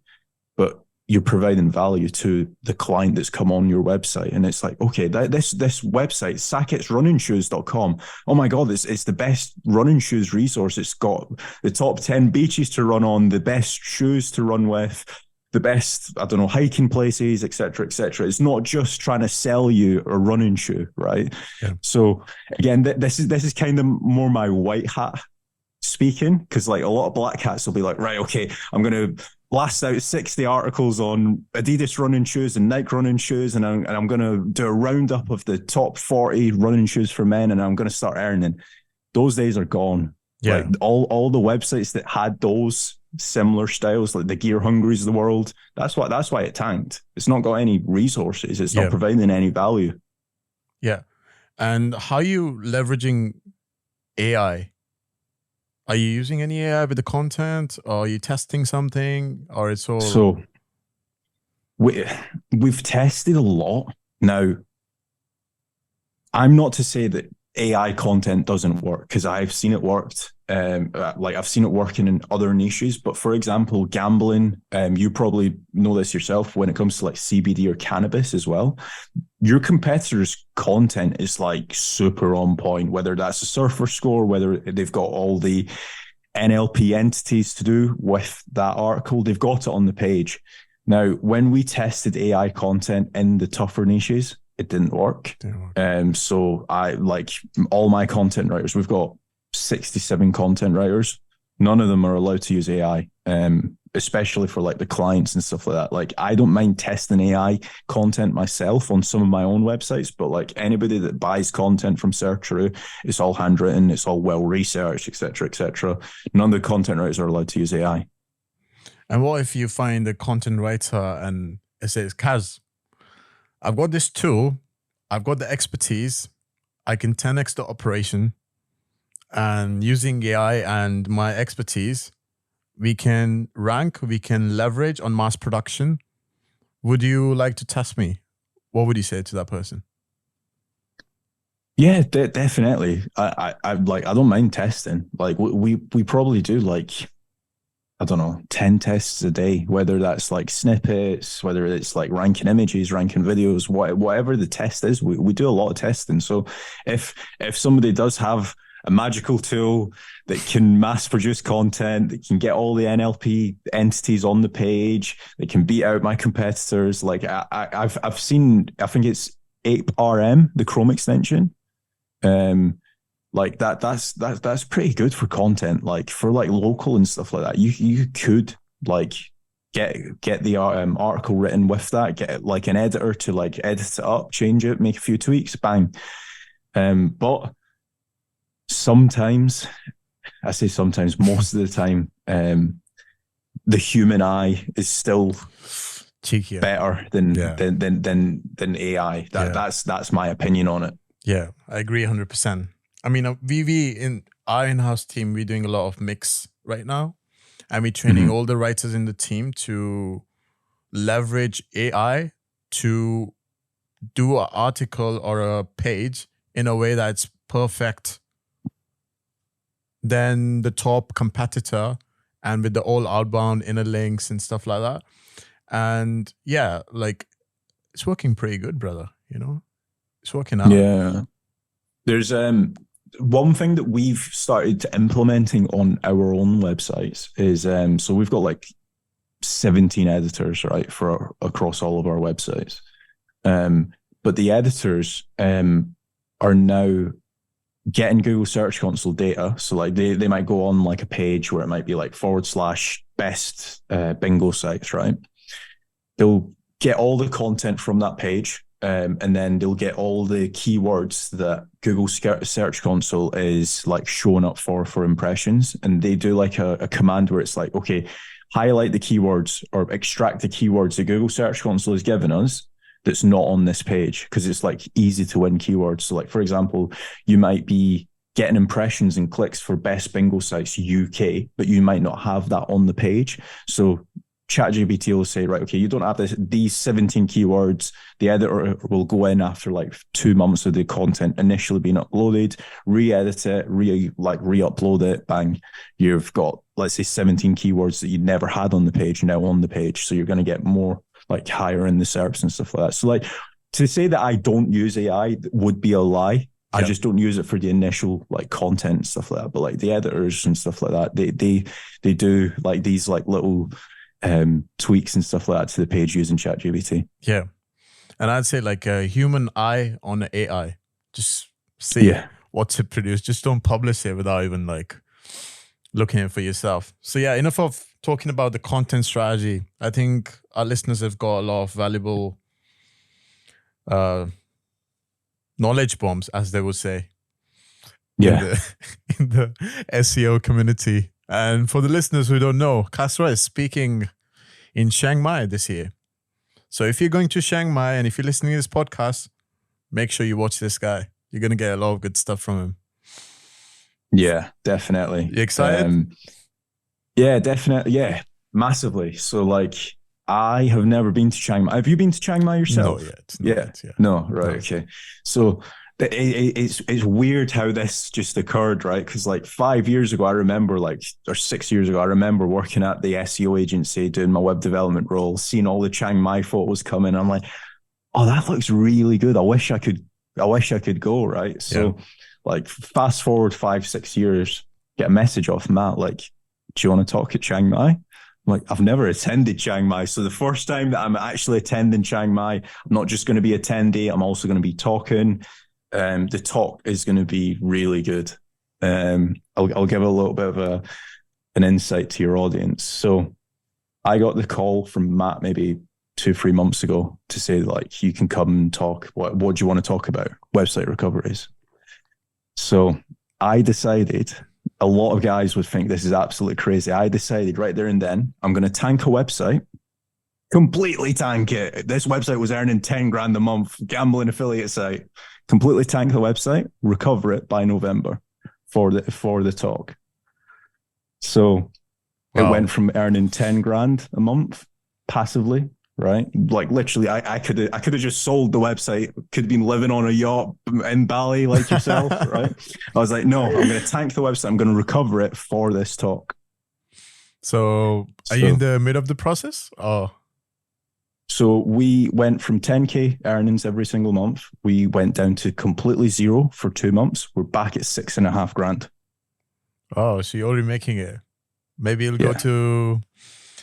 but you're providing value to the client that's come on your website. And it's like, okay, this website, saketsrunningshoes.com. Oh my God, it's the best running shoes resource. It's got the top 10 beaches to run on, the best shoes to run with, the best, I don't know, hiking places, etc., etc. It's not just trying to sell you a running shoe, right? Yeah. So again, this is kind of more my white hat speaking, because like a lot of black hats will be like, right, okay, I'm going to blast out 60 articles on Adidas running shoes and Nike running shoes, and I'm going to do a roundup of the top 40 running shoes for men, and I'm going to start earning. Those days are gone. Yeah. Like all the websites that had those similar styles, like the Gear Hungries of the world, that's why it tanked. It's not got any resources. It's not providing any value. Yeah. And how are you leveraging AI? Are you using any AI with the content? Or are you testing something? Or it's all... So we've tested a lot. Now, I'm not to say that AI content doesn't work, because I've seen it worked. Like I've seen it working in other niches. But for example, gambling, you probably know this yourself when it comes to like CBD or cannabis as well. Your competitor's content is like super on point, whether that's a surfer score, whether they've got all the NLP entities to do with that article, they've got it on the page. Now, when we tested AI content in the tougher niches, it didn't work. So I like all my content writers, we've got 67 content writers. None of them are allowed to use AI, especially for like the clients and stuff like that. Like, I don't mind testing AI content myself on some of my own websites, but like anybody that buys content from Searcheroo, it's all handwritten, it's all well researched, etc., etc. None of the content writers are allowed to use AI. And what if you find a content writer and it says, Kaz, I've got this tool, I've got the expertise, I can 10x the operation, and using AI and my expertise, we can rank, we can leverage on mass production. Would you like to test me? What would you say to that person? Yeah, definitely. I don't mind testing. Like we probably do like, I don't know, 10 tests a day, whether that's like snippets, whether it's like ranking images, ranking videos, whatever the test is, we do a lot of testing. So if somebody does have a magical tool that can mass produce content, that can get all the NLP entities on the page, that can beat out my competitors, like I've seen, I think it's ApeRM, the Chrome extension. Like that's pretty good for content, like for like local and stuff like that. You could like get the article written with that, get like an editor to like edit it up, change it, make a few tweaks, bang. But sometimes, I say sometimes, most of the time, the human eye is still cheekier, better than AI. That's my opinion on it. Yeah, I agree 100%. I mean, in our in-house team, we're doing a lot of mix right now, and we're training all the writers in the team to leverage AI to do an article or a page in a way that's perfect than the top competitor, and with the all outbound inner links and stuff like that. And yeah, like it's working pretty good, brother. You know, it's working out. Yeah. There's one thing that we've started implementing on our own websites is so we've got like 17 editors, right, for across all of our websites. But the editors are now getting Google Search Console data. So like they might go on like a page where it might be like / best bingo sites, right? They'll get all the content from that page. And then they'll get all the keywords that Google Search Console is like showing up for impressions. And they do like a command where it's like, okay, highlight the keywords or extract the keywords that Google Search Console has given us that's not on this page, because it's like easy to win keywords. So like, for example, you might be getting impressions and clicks for best bingo sites UK, but you might not have that on the page. So ChatGPT will say, right, okay, you don't have these 17 keywords. The editor will go in after like 2 months of the content initially being uploaded, re-edit it, re-upload it, bang. You've got, let's say, 17 keywords that you never had on the page now on the page. So you're going to get more like higher in the SERPs and stuff like that. So like to say that I don't use AI would be a lie. I just don't use it for the initial like content and stuff like that. But like the editors and stuff like that, they do like these like little tweaks and stuff like that to the page using ChatGPT. Yeah. And I'd say like a human eye on the AI. Just see what to produce. Just don't publish it without even like looking at it for yourself. So yeah, enough of talking about the content strategy. I think our listeners have got a lot of valuable knowledge bombs, as they would say, in the SEO community. And for the listeners who don't know, Kasra is speaking in Chiang Mai this year. So if you're going to Chiang Mai and if you're listening to this podcast, make sure you watch this guy. You're going to get a lot of good stuff from him. Yeah, definitely. You excited? Yeah, definitely. Yeah, massively. So like, I have never been to Chiang Mai. Have you been to Chiang Mai yourself? Not yet. No, right. No. Okay. So it's weird how this just occurred, right? Because like 5 years ago, I remember or 6 years ago, I remember working at the SEO agency doing my web development role, seeing all the Chiang Mai photos come in. I'm like, oh, that looks really good. I wish I could go, right? So like fast forward 5-6 years, get a message off Matt, like, do you want to talk at Chiang Mai? I'm like, I've never attended Chiang Mai. So the first time that I'm actually attending Chiang Mai, I'm not just going to be attendee, I'm also going to be talking. The talk is going to be really good. I'll give a little bit of an insight to your audience. So I got the call from Matt maybe 2-3 months ago to say like, you can come and talk. What do you want to talk about? Website recoveries. So I decided, a lot of guys would think this is absolutely crazy. I decided right there and then, I'm going to tank a website, completely tank it. This website was earning 10 grand a month, gambling affiliate site. Completely tank the website, recover it by November for the talk. So It went from earning 10 grand a month passively, right? Like literally, I could have just sold the website, could have been living on a yacht in Bali like yourself, right? I was like, no, I'm going to tank the website. I'm going to recover it for this talk. So are you in the mid of the process? Oh. So we went from 10K earnings every single month. We went down to completely zero for 2 months. We're back at 6.5 grand. Oh, so you're already making it. Maybe it'll go to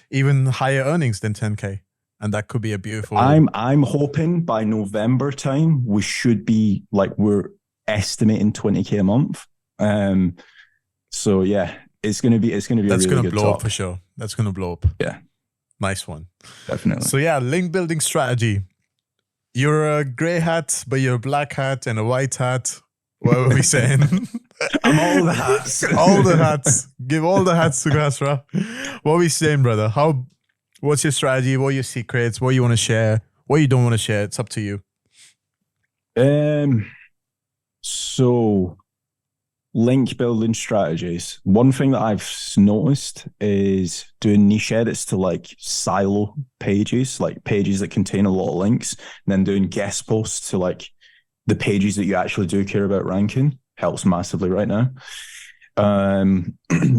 even higher earnings than 10K. And that could be a beautiful... I'm hoping by November time, we should be like, we're estimating 20K a month. So yeah, it's going to be That's a really good blow talk. Up for sure. That's going to blow up. Yeah. Nice one. Definitely. So yeah, link building strategy. You're a gray hat, but you're a black hat and a white hat. What were we saying? I'm all the hats. All the hats. Give all the hats to Kasra. What are we saying, brother? What's your strategy? What are your secrets? What you want to share? What you don't want to share? It's up to you. So link building strategies. One thing that I've noticed is doing niche edits to like silo pages, like pages that contain a lot of links, and then doing guest posts to like the pages that you actually do care about ranking helps massively right now.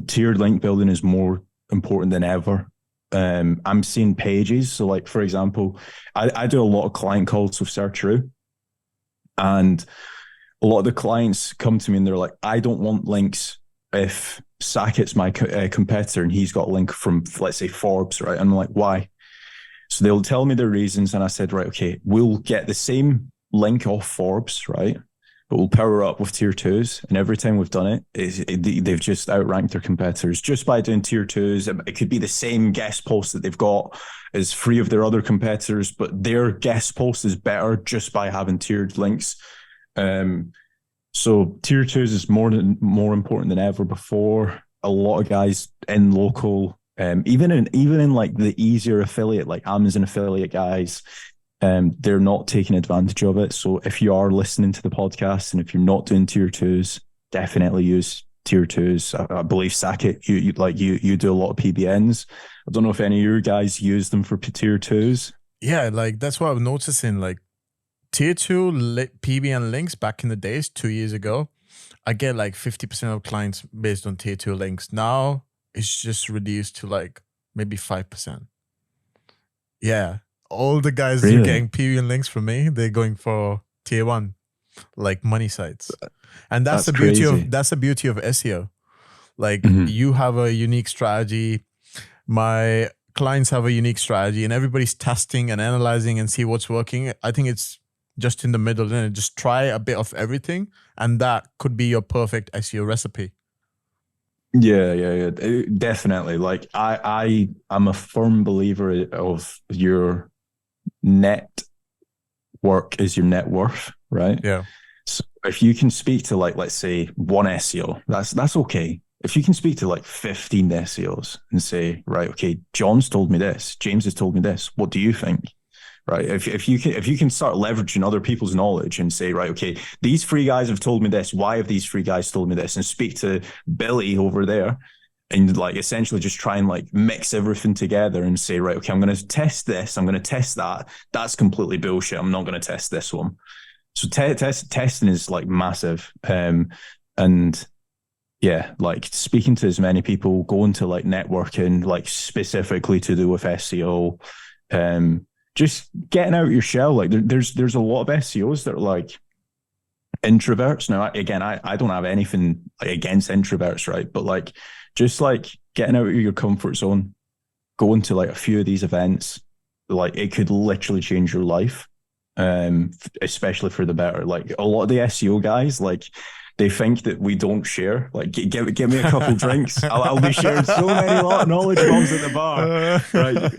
Tiered link building is more important than ever. I'm seeing pages. So like, for example, I do a lot of client calls with Searcheroo, and a lot of the clients come to me and they're like, I don't want links if Saket's my competitor and he's got a link from, let's say, Forbes, right? And I'm like, why? So they'll tell me their reasons. And I said, right, okay, we'll get the same link off Forbes, right? But we'll power up with tier twos. And every time we've done it, they've just outranked their competitors just by doing tier twos. It could be the same guest post that they've got as 3 of their other competitors, but their guest post is better just by having tiered links. So tier twos is more important than ever before. A lot of guys in local, even in like the easier affiliate, like Amazon affiliate guys, they're not taking advantage of it. So if you are listening to the podcast and if you're not doing tier twos, definitely use tier twos. I believe Saket, you do a lot of PBNs. I don't know if any of your guys use them for tier twos. Yeah, like that's what I'm noticing. Like tier 2 PBN links back in the days, 2 years ago, I get like 50% of clients based on tier 2 links. Now it's just reduced to like maybe 5%. Yeah. All the guys who are getting PBN links from me, they're going for tier 1, like money sites. And that's the beauty crazy. That's the beauty of SEO. Like you have a unique strategy. My clients have a unique strategy and everybody's testing and analyzing and see what's working. I think it's just in the middle and just try a bit of everything. And that could be your perfect SEO recipe. Yeah. Definitely. Like I'm a firm believer of your net work is your net worth, right? Yeah. So if you can speak to like, let's say 1 SEO, that's okay. If you can speak to like 15 SEOs and say, right, okay, John's told me this, James has told me this, what do you think? Right. If you can start leveraging other people's knowledge and say, right, okay, these 3 guys have told me this. Why have these 3 guys told me this? And speak to Billy over there and like essentially just try and like mix everything together and say, right, okay, I'm going to test this. I'm going to test that. That's completely bullshit. I'm not going to test this one. So testing is like massive. And yeah, like speaking to as many people, going to like networking, like specifically to do with SEO, just getting out your shell. Like there's a lot of SEOs that are like introverts. Now, again, I don't have anything against introverts, right? But like, just like getting out of your comfort zone, going to like a few of these events, like it could literally change your life, especially for the better. Like a lot of the SEO guys, like they think that we don't share. Like, give me a couple drinks. I'll be sharing so many knowledge bombs at the bar, right?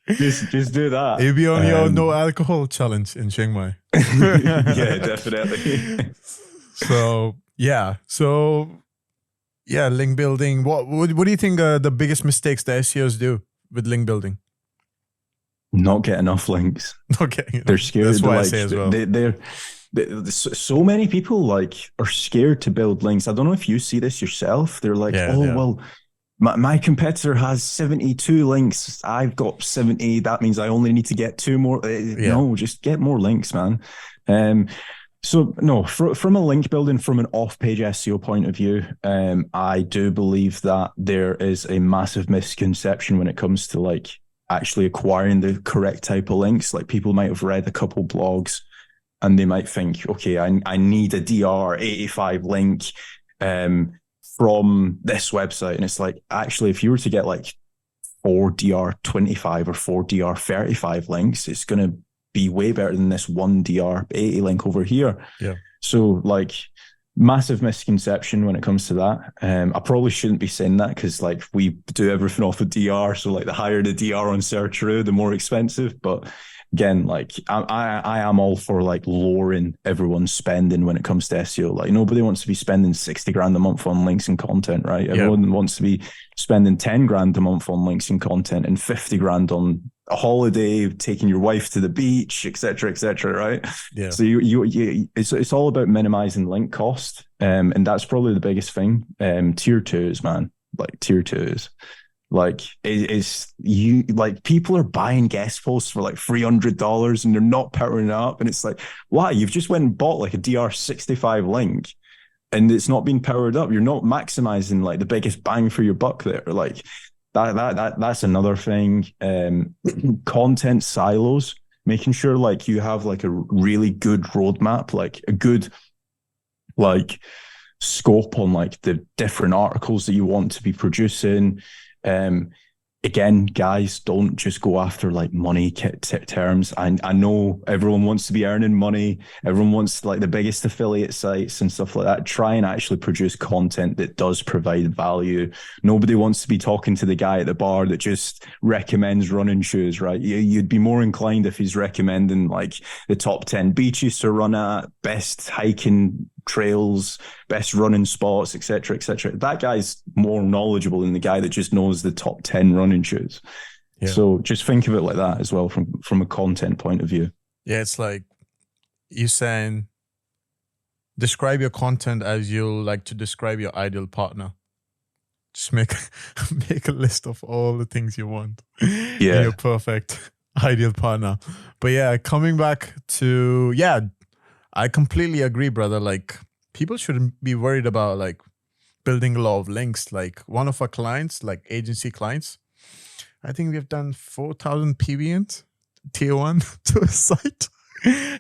Just do that. You'll be on your no alcohol challenge in Chiang Mai. Yeah, definitely. So yeah, link building. What do you think the biggest mistakes the SEOs do with link building? Not get enough links. Okay, they're scared. That's what I say as well. They're so many people like are scared to build links. I don't know if you see this yourself. They're like, well. My competitor has 72 links. I've got 70. That means I only need to get 2 more. No, just get more links, man. So no, from a link building, from an off-page SEO point of view, I do believe that there is a massive misconception when it comes to like actually acquiring the correct type of links. Like people might have read a couple blogs and they might think, okay, I need a DR85 link. From this website, and it's like, actually, if you were to get like 4 DR25 or 4 DR35 links, it's going to be way better than this 1 DR80 link over here. Yeah. So like massive misconception when it comes to that. I probably shouldn't be saying that because like we do everything off of DR. So like the higher the DR on search through, the more expensive. But again, like I am all for like lowering everyone's spending when it comes to SEO. Like nobody wants to be spending 60 grand a month on links and content, right? Everyone wants to be spending 10 grand a month on links and content and 50 grand on a holiday, taking your wife to the beach, etc., right? Yeah. So it's all about minimizing link cost, and that's probably the biggest thing. Tier 2s, man, like tier 2s. Like is you like people are buying guest posts for like $300 and they're not powering it up, and it's like, why? You've just went and bought like a DR65 link and it's not being powered up. You're not maximizing like the biggest bang for your buck there. Like that's another thing. Content silos, making sure like you have like a really good roadmap, like a good like scope on like the different articles that you want to be producing. Again, guys, don't just go after like money terms. I know everyone wants to be earning money. Everyone wants like the biggest affiliate sites and stuff like that. Try and actually produce content that does provide value. Nobody wants to be talking to the guy at the bar that just recommends running shoes, right? You'd be more inclined if he's recommending like the top 10 beaches to run at, best hiking trails, best running spots, etc., etc. That guy's more knowledgeable than the guy that just knows the top 10 running shoes. Yeah. So just think of it like that as well from a content point of view. Yeah, it's like you saying, describe your content as you like to describe your ideal partner. Just make a list of all the things you want. Yeah, your perfect ideal partner. But yeah, coming back to I completely agree, brother. Like, people shouldn't be worried about like building a lot of links. Like, one of our clients, like agency clients, I think we've done 4,000 PBNs, tier 1 to a site.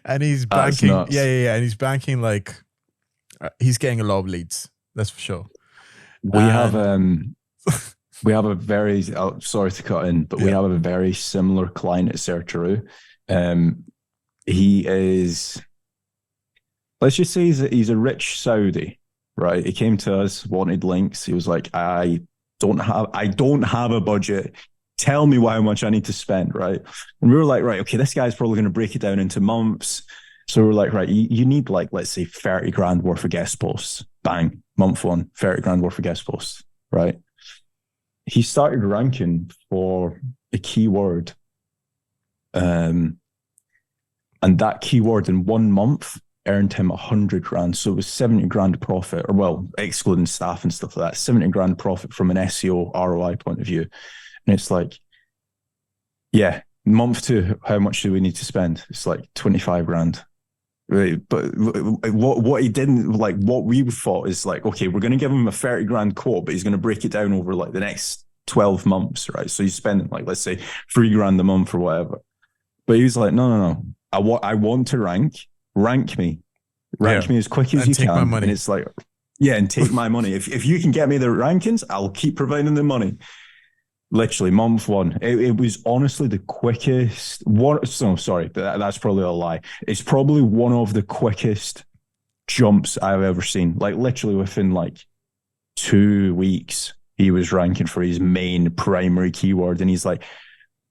And he's banking. And he's banking like, he's getting a lot of leads. That's for sure. We have a very, sorry to cut in, but we have a very similar client at Searcheroo. He is, let's just say he's a rich Saudi, right? He came to us, wanted links. He was like, I don't have a budget. Tell me how much I need to spend, right? And we were like, right, okay, this guy's probably going to break it down into months. So we're like, right, you need like, let's say 30 grand worth of guest posts. Bang, month 1, 30 grand worth of guest posts, right? He started ranking for a keyword. And that keyword in 1 month earned him 100 grand. So it was 70 grand profit, or well, excluding staff and stuff like that, 70 grand profit from an SEO ROI point of view. And it's like, yeah, month 2, how much do we need to spend? It's like 25 grand. Right. But what he didn't, like, what we thought is like, okay, we're going to give him a 30 grand quote, but he's going to break it down over like the next 12 months, right? So he's spending like, let's say 3 grand a month or whatever. But he was like, no. I want to rank me as quick as you can. My money. And it's like, yeah, and take my money. If you can get me the rankings, I'll keep providing the money. Literally month 1, it was honestly the quickest one. So sorry, that's probably a lie. It's probably one of the quickest jumps I've ever seen. Like literally within like 2 weeks, he was ranking for his main primary keyword. And he's like,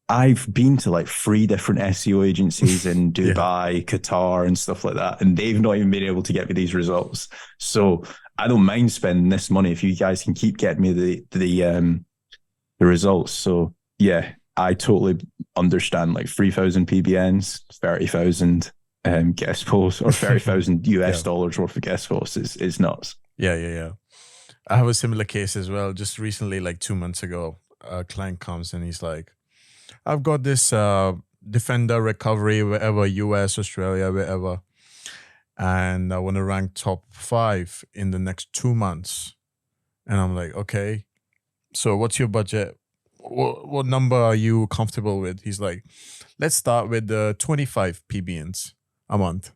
I've been to like 3 different SEO agencies in Dubai, Qatar and stuff like that. And they've not even been able to get me these results. So I don't mind spending this money if you guys can keep getting me the results. So yeah, I totally understand like 3,000 PBNs, 30,000 guest posts, or 30,000 US dollars worth of guest posts is nuts. Yeah. I have a similar case as well. Just recently, like 2 months ago, a client comes and he's like, I've got this defender recovery, wherever, US, Australia, wherever, and I want to rank top 5 in the next 2 months. And I'm like, okay, so what's your budget? What number are you comfortable with? He's like, let's start with 25 PBNs a month.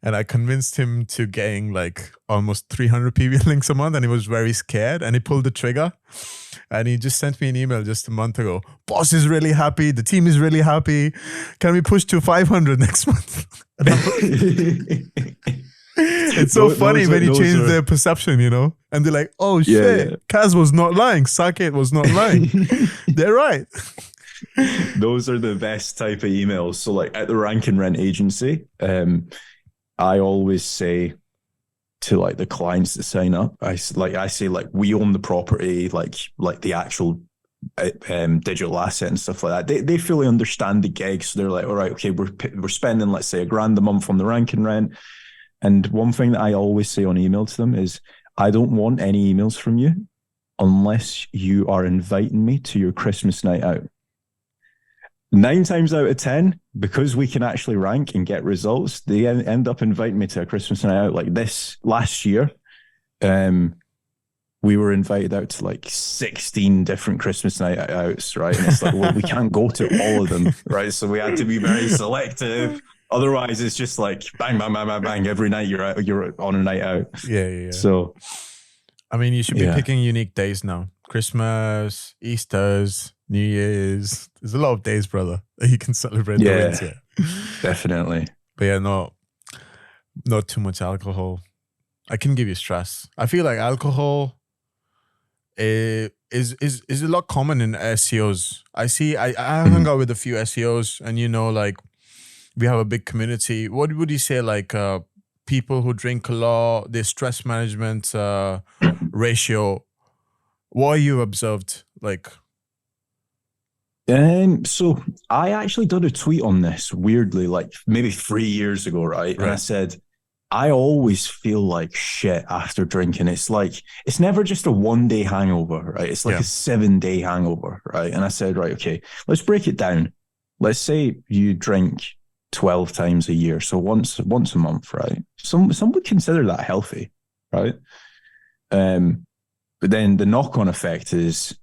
And I convinced him to getting like almost 300 PBN links a month, and he was very scared, and he pulled the trigger. And he just sent me an email just a month ago. Boss is really happy. The team is really happy. Can we push to 500 next month? It's so funny when you change their perception, you know? And they're like, oh shit, Kaz was not lying. Saket was not lying. They're right. Those are the best type of emails. So like at the Rank and Rent agency, I always say to like the clients that sign up, I say we own the property, like the actual digital asset and stuff like that. They fully understand the gig. So they're like, all right, okay, we're spending, let's say, $1,000 a month on the Rank and Rent. And one thing that I always say on email to them is, I don't want any emails from you unless you are inviting me to your Christmas night out. 9 times out of 10, because we can actually rank and get results, they end up inviting me to a Christmas night out. Like this last year, we were invited out to like 16 different Christmas night outs, right? And it's like, well, we can't go to all of them, right? So we had to be very selective Otherwise, it's just like bang, bang, bang, bang, bang. Every night you're on a night out. Yeah. So, I mean, you should be picking unique days now. Christmas, Easter's, New Year's. There's a lot of days, brother, that you can celebrate the wins. Yeah, definitely. But yeah, not too much alcohol. I can give you stress. I feel like alcohol is a lot common in SEOs. I hung out with a few SEOs, and like we have a big community. What would you say, like people who drink a lot, their stress management ratio? What you observed, like? So I actually did a tweet on this weirdly, like maybe 3 years ago, right? And I said, I always feel like shit after drinking. It's like, it's never just a 1 day hangover, right? It's like a 7 day hangover, right? And I said, right, okay, let's break it down. Let's say you drink 12 times a year. So once a month, right? Some would consider that healthy, right? But then the knock-on effect is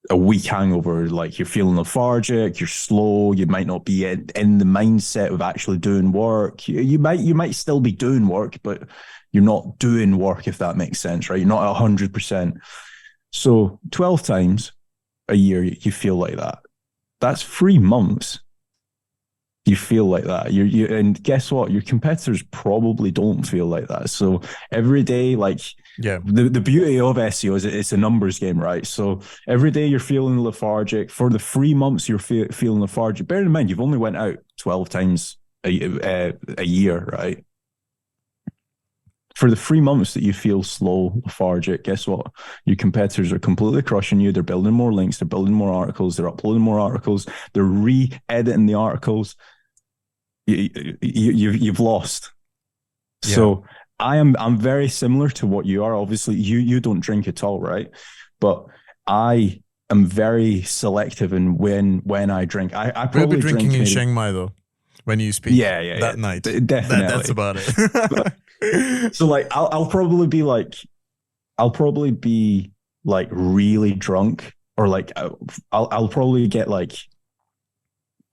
a weak hangover, like you're feeling lethargic, you're slow, you might not be in the mindset of actually doing work. You might still be doing work, but you're not doing work, if that makes sense, right? You're not 100%. So 12 times a year you feel like that. That's 3 months. You feel like that. And guess what? Your competitors probably don't feel like that. So every day, like, the beauty of SEO is it's a numbers game, right? So every day you're feeling lethargic. For the 3 months you're feeling lethargic. Bear in mind, you've only went out 12 times a year, right? For the 3 months that you feel slow, lethargic, guess what? Your competitors are completely crushing you. They're building more links. They're building more articles. They're uploading more articles. They're re-editing the articles. You've lost. Yeah. So I'm very similar to what you are. Obviously, you don't drink at all, right? But I am very selective in when I drink. I probably will be drinking in Chiang Mai though when you speak. That night. Definitely. That's about it. So like I'll probably be like really drunk, or like I'll probably get like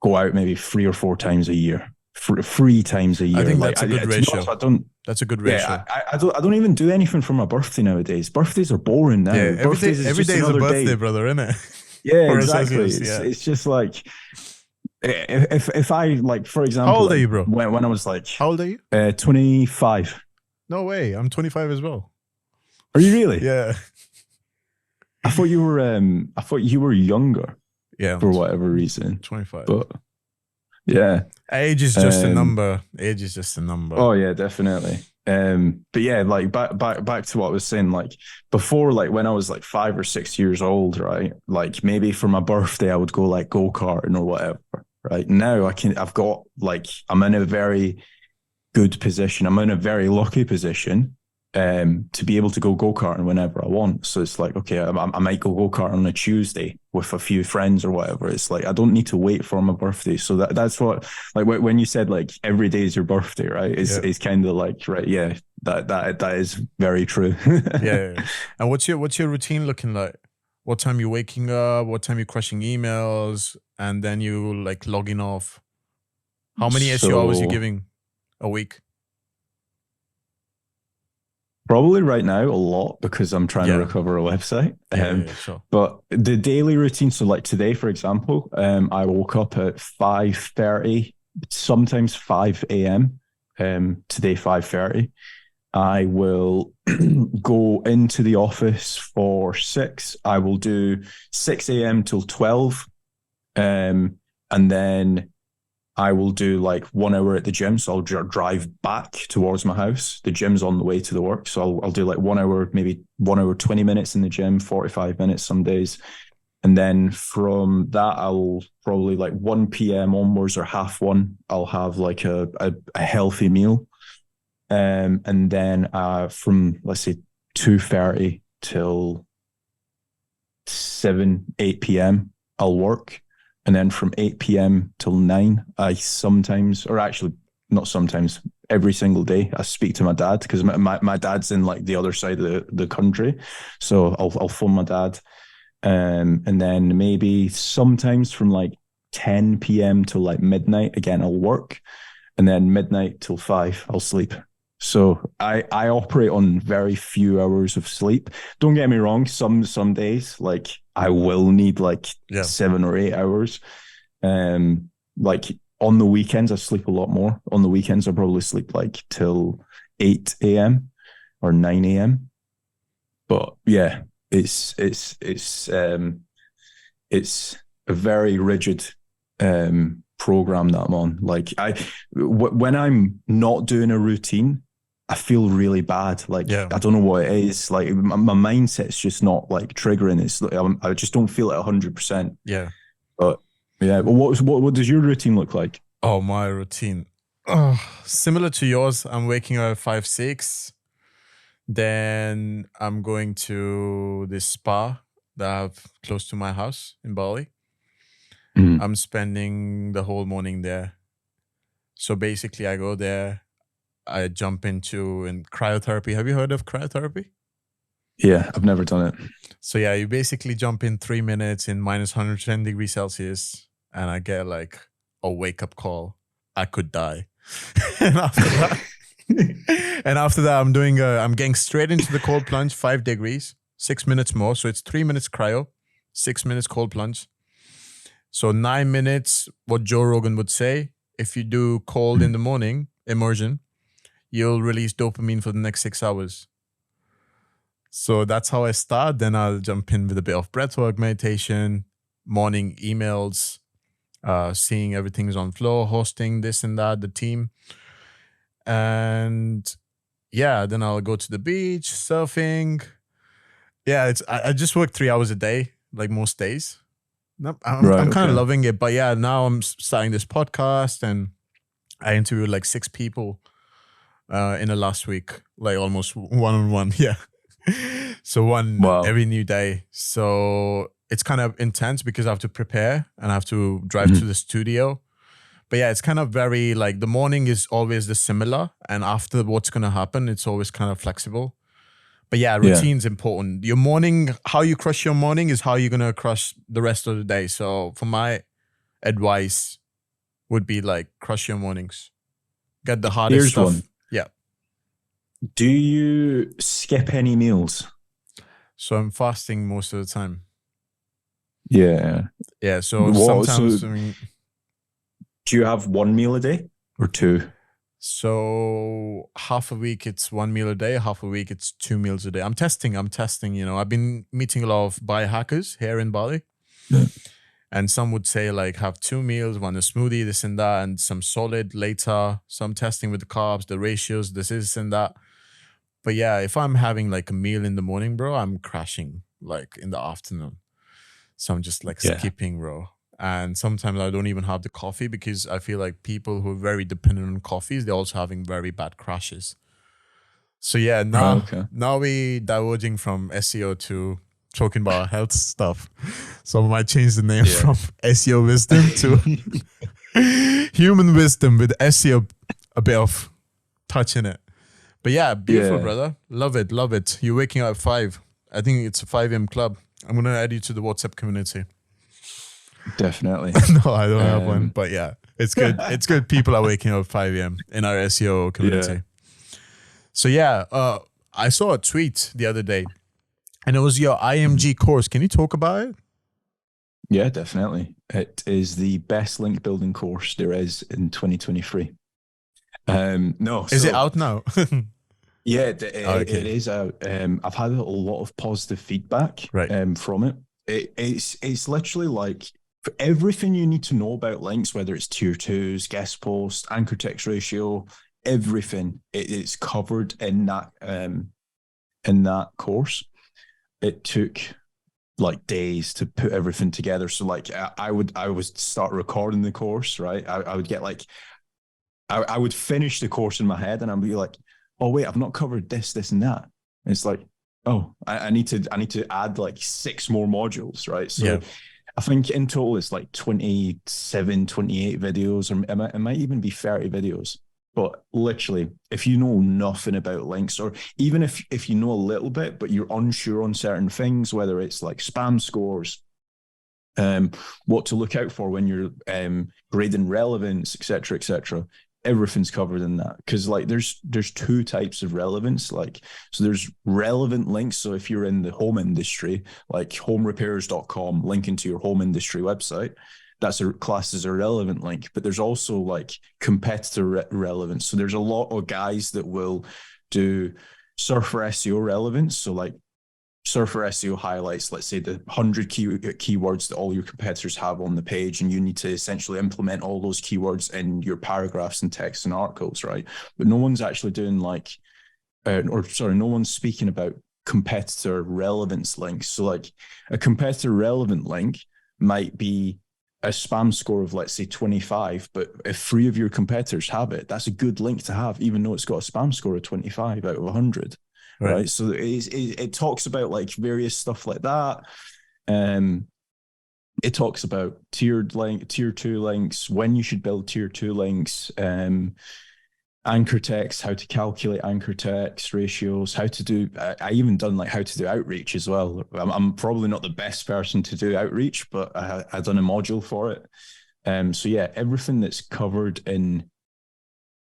go out maybe 3 or 4 times a year. 3 times a year. I think that's a good ratio. That's a good ratio. Yeah, I don't even do anything for my birthday nowadays. Birthdays are boring now. Yeah, every day is a birthday, day. Brother, isn't it? Yeah, exactly. It's just like if I, like, for example, how old are you, bro? When I was like, how old are you? 25. No way, I'm 25 as well. Are you really? Yeah. I thought you were younger. Yeah, for whatever reason. 25. But yeah, age is just a number. Age is just a number. Oh yeah, definitely. But yeah, like back to what I was saying, like before, like when I was like 5 or 6 years old, right? Like maybe for my birthday I would go like go-karting or whatever, right? Now I'm in a very good position. I'm in a very lucky position to be able to go go-karting whenever I want. So it's like, okay, I might go go-karting on a Tuesday with a few friends or whatever. It's like, I don't need to wait for my birthday. So that's what, like when you said like every day is your birthday, right? It's kind of like, right. Yeah, that is very true. Yeah. And what's your routine looking like? What time you waking up? What time you crushing emails? And then you like logging off? How many SEO hours you giving a week? Probably right now a lot, because I'm trying to recover a website. Sure. But the daily routine, so like today, for example, I woke up at 5:30, sometimes 5 a.m. Today, 5:30. I will go into the office for 6. I will do 6 a.m. till 12. And then I will do like 1 hour at the gym. So I'll drive back towards my house. The gym's on the way to the work. So I'll do like 1 hour, maybe 1 hour, 20 minutes in the gym, 45 minutes some days. And then from that, I'll probably like 1 p.m. onwards or 1:30, I'll have like a healthy meal. And then from, let's say, 2:30 till 7, 8 p.m., I'll work. And then from 8 p.m. till 9, I sometimes, or actually not sometimes, every single day, I speak to my dad, because my dad's in like the other side of the country. So I'll phone my dad. And then maybe sometimes from like 10 p.m. till like midnight, again, I'll work. and then midnight till 5, I'll sleep. So I operate on very few hours of sleep. Don't get me wrong, some days like I will need like 7 or 8 hours. Like on the weekends I sleep a lot more. On the weekends I probably sleep like till 8 a.m. or 9 a.m. But yeah, it's a very rigid program that I'm on. Like when I'm not doing a routine, I feel really bad. Like, I don't know what it is. Like my mindset's just not like triggering. It's I just don't feel it 100%. Yeah. But yeah, but what does your routine look like? Oh, my routine. Similar to yours. I'm waking up at 5, 6. Then I'm going to this spa that I have close to my house in Bali. I'm spending the whole morning there. So basically I go there, I jump into cryotherapy. Have you heard of cryotherapy? Yeah, I've never done it. So yeah, you basically jump in 3 minutes in minus 110 degrees Celsius, and I get like a wake up call. I could die. And after that, I'm getting straight into the cold plunge, 5 degrees, 6 minutes more. So it's 3 minutes cryo, 6 minutes cold plunge. So 9 minutes, what Joe Rogan would say, if you do cold in the morning, immersion, you'll release dopamine for the next 6 hours. So that's how I start. Then I'll jump in with a bit of breathwork, meditation, morning emails, seeing everything's on flow, hosting this and that, the team. And yeah, then I'll go to the beach, surfing. Yeah, I just work 3 hours a day, like most days. I'm kind of loving it. But yeah, now I'm starting this podcast, and I interviewed like 6 people in the last week, like almost one-on-one. Yeah. So every new day. So it's kind of intense because I have to prepare and I have to drive to the studio. But yeah, it's kind of very like the morning is always the similar, and after what's going to happen, it's always kind of flexible. But yeah, routine's important. Your morning, how you crush your morning is how you're going to crush the rest of the day. So for my advice would be like crush your mornings. Get the hardest stuff. One. Yeah. Do you skip any meals? So I'm fasting most of the time. Yeah. Yeah. So sometimes. Do you have 1 meal a day or 2? So half a week it's 1 meal a day, half a week it's 2 meals a day. I'm testing, you know. I've been meeting a lot of biohackers here in Bali. Yeah. And some would say like have 2 meals, one a smoothie, this and that, and some solid later. Some testing with the carbs, the ratios, this and that. But yeah, if I'm having like a meal in the morning, bro, I'm crashing like in the afternoon. So I'm just like skipping, bro. And sometimes I don't even have the coffee because I feel like people who are very dependent on coffees, they're also having very bad crashes. So yeah, now we diverging from SEO to talking about health stuff. So I might change the name from SEO Wisdom to Human Wisdom with SEO, a bit of touch in it. But yeah, beautiful, brother. Love it, love it. You're waking up at 5. I think it's a 5 a.m. club. I'm going to add you to the WhatsApp community. Definitely. No, I don't have one, but yeah, it's good. It's good. People are waking up at 5 a.m. in our SEO community. Yeah. So yeah, I saw a tweet the other day, and it was your IMG course. Can you talk about it? Yeah, definitely. It is the best link building course there is in 2023. Is it out now? Yeah, it is out. I've had a lot of positive feedback from it. It's literally like for everything you need to know about links, whether it's tier 2s, guest posts, anchor text ratio, everything it's covered in that course. It took like days to put everything together. So like I would start recording the course, right? I would get like I would finish the course in my head, and I'd be like, oh wait, I've not covered this and that. And it's like, oh, I need to add like 6 more modules, right? So I think in total it's like 27, 28 videos, or it might even be 30 videos. But literally, if you know nothing about links, or even if you know a little bit, but you're unsure on certain things, whether it's like spam scores, what to look out for when you're grading relevance, etc., everything's covered in that, because like there's two types of relevance. Like, so there's relevant links. So if you're in the home industry, like homerepairers.com, linking to your home industry website, that's a class as a relevant link. But there's also like competitor relevance. So there's a lot of guys that will do surfer SEO relevance. So like surfer SEO highlights, let's say the 100 keywords that all your competitors have on the page, and you need to essentially implement all those keywords in your paragraphs and text and articles, right? But no one's actually doing like, no one's speaking about competitor relevance links. So like a competitor relevant link might be a spam score of, let's say, 25, but if 3 of your competitors have it, that's a good link to have, even though it's got a spam score of 25 out of 100. Right. So it talks about like various stuff like that. It talks about tier 2 links, when you should build tier 2 links, anchor text, how to calculate anchor text ratios, how to do, I even done like how to do outreach as well. I'm probably not the best person to do outreach, but I done a module for it. So yeah, everything that's covered in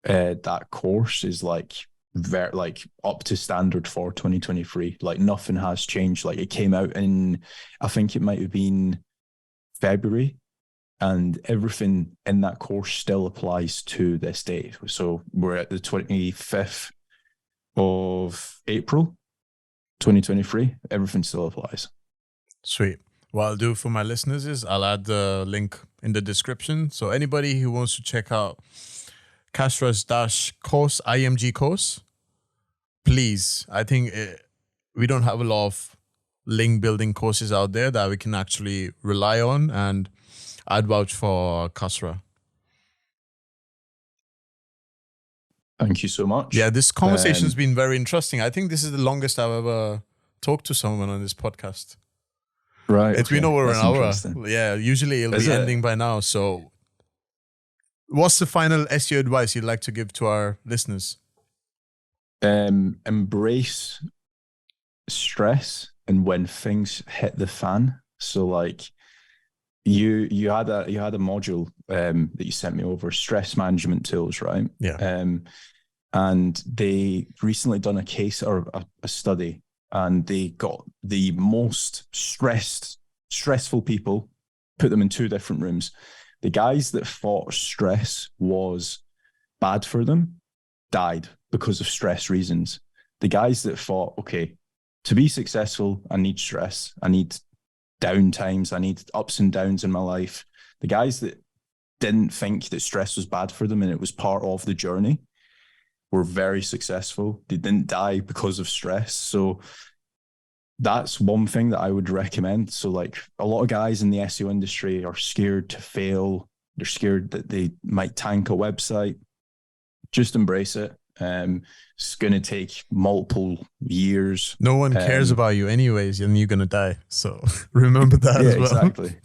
that course is like very like up to standard for 2023. Like nothing has changed. Like it came out in, I think it might have been February, and everything in that course still applies to this day. So we're at the 25th of April 2023. Everything still applies. Sweet. What I'll do for my listeners is I'll add the link in the description. So anybody who wants to check out Kasra's Dash course, IMG course, please. I think we don't have a lot of link building courses out there that we can actually rely on, and I'd vouch for Kasra. Thank you so much. Yeah, this conversation's been very interesting. I think this is the longest I've ever talked to someone on this podcast. Right. It's been over an hour. Yeah, usually it'll be ending by now. So what's the final SEO advice you'd like to give to our listeners? Embrace stress and when things hit the fan. So like you had a module that you sent me over, stress management tools, right? Yeah. And they recently done a case or a study, and they got the most stressful people, put them in 2 different rooms. The guys that thought stress was bad for them died because of stress reasons. The guys that thought, okay, to be successful, I need stress, I need down times, I need ups and downs in my life. The guys that didn't think that stress was bad for them and it was part of the journey were very successful. They didn't die because of stress. So that's one thing that I would recommend. So like a lot of guys in the SEO industry are scared to fail. They're scared that they might tank a website. Just embrace it. It's going to take multiple years. No one cares about you anyways, and you're going to die. So remember that as well. Exactly.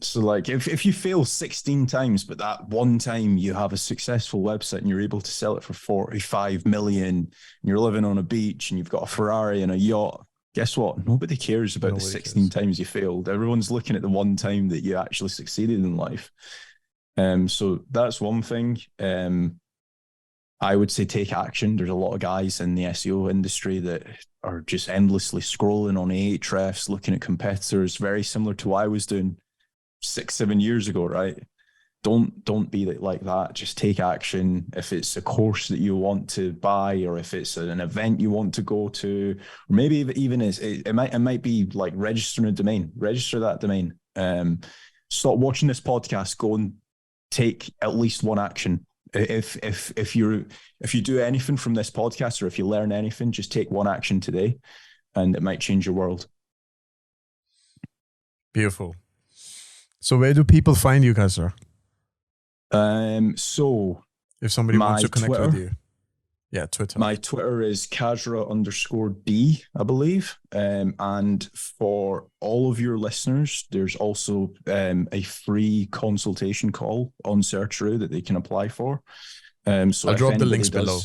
So like if you fail 16 times, but that one time you have a successful website and you're able to sell it for 45 million, and you're living on a beach and you've got a Ferrari and a yacht, guess what? Nobody cares about the 16 times you failed. Everyone's looking at the one time that you actually succeeded in life. So that's one thing. I would say take action. There's a lot of guys in the SEO industry that are just endlessly scrolling on Ahrefs, looking at competitors, very similar to what I was doing 6-7 years ago, right? Don't be like that. Just take action. If it's a course that you want to buy, or if it's an event you want to go to, or maybe even it might be like registering a domain. Register that domain. Stop watching this podcast. Go and take at least one action. If you do anything from this podcast, or if you learn anything, just take one action today, and it might change your world. Beautiful. So where do people find you, Kasra? So if somebody wants to connect with you. Yeah, Twitter. My Twitter is Kasra_D, I believe. And for all of your listeners, there's also a free consultation call on Searcheroo that they can apply for. So I'll drop the links below.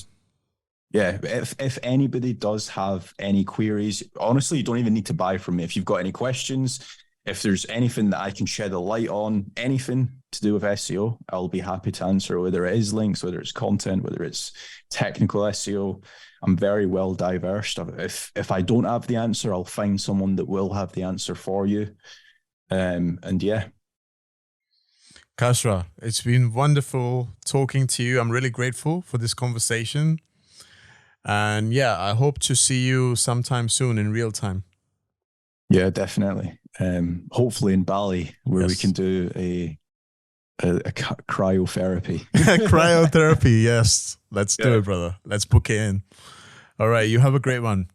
Yeah, if anybody does have any queries, honestly, you don't even need to buy from me. If you've got any questions, if there's anything that I can shed a light on, anything, to do with SEO, I'll be happy to answer, whether it is links, whether it's content, whether it's technical SEO. I'm very well diverse. If I don't have the answer, I'll find someone that will have the answer for you. And yeah. Kasra, it's been wonderful talking to you. I'm really grateful for this conversation. And yeah, I hope to see you sometime soon in real time. Yeah, definitely. Hopefully in Bali, where we can do a cryotherapy. Cryotherapy, yes. Let's do it, brother. Let's book it in. All right, you have a great one.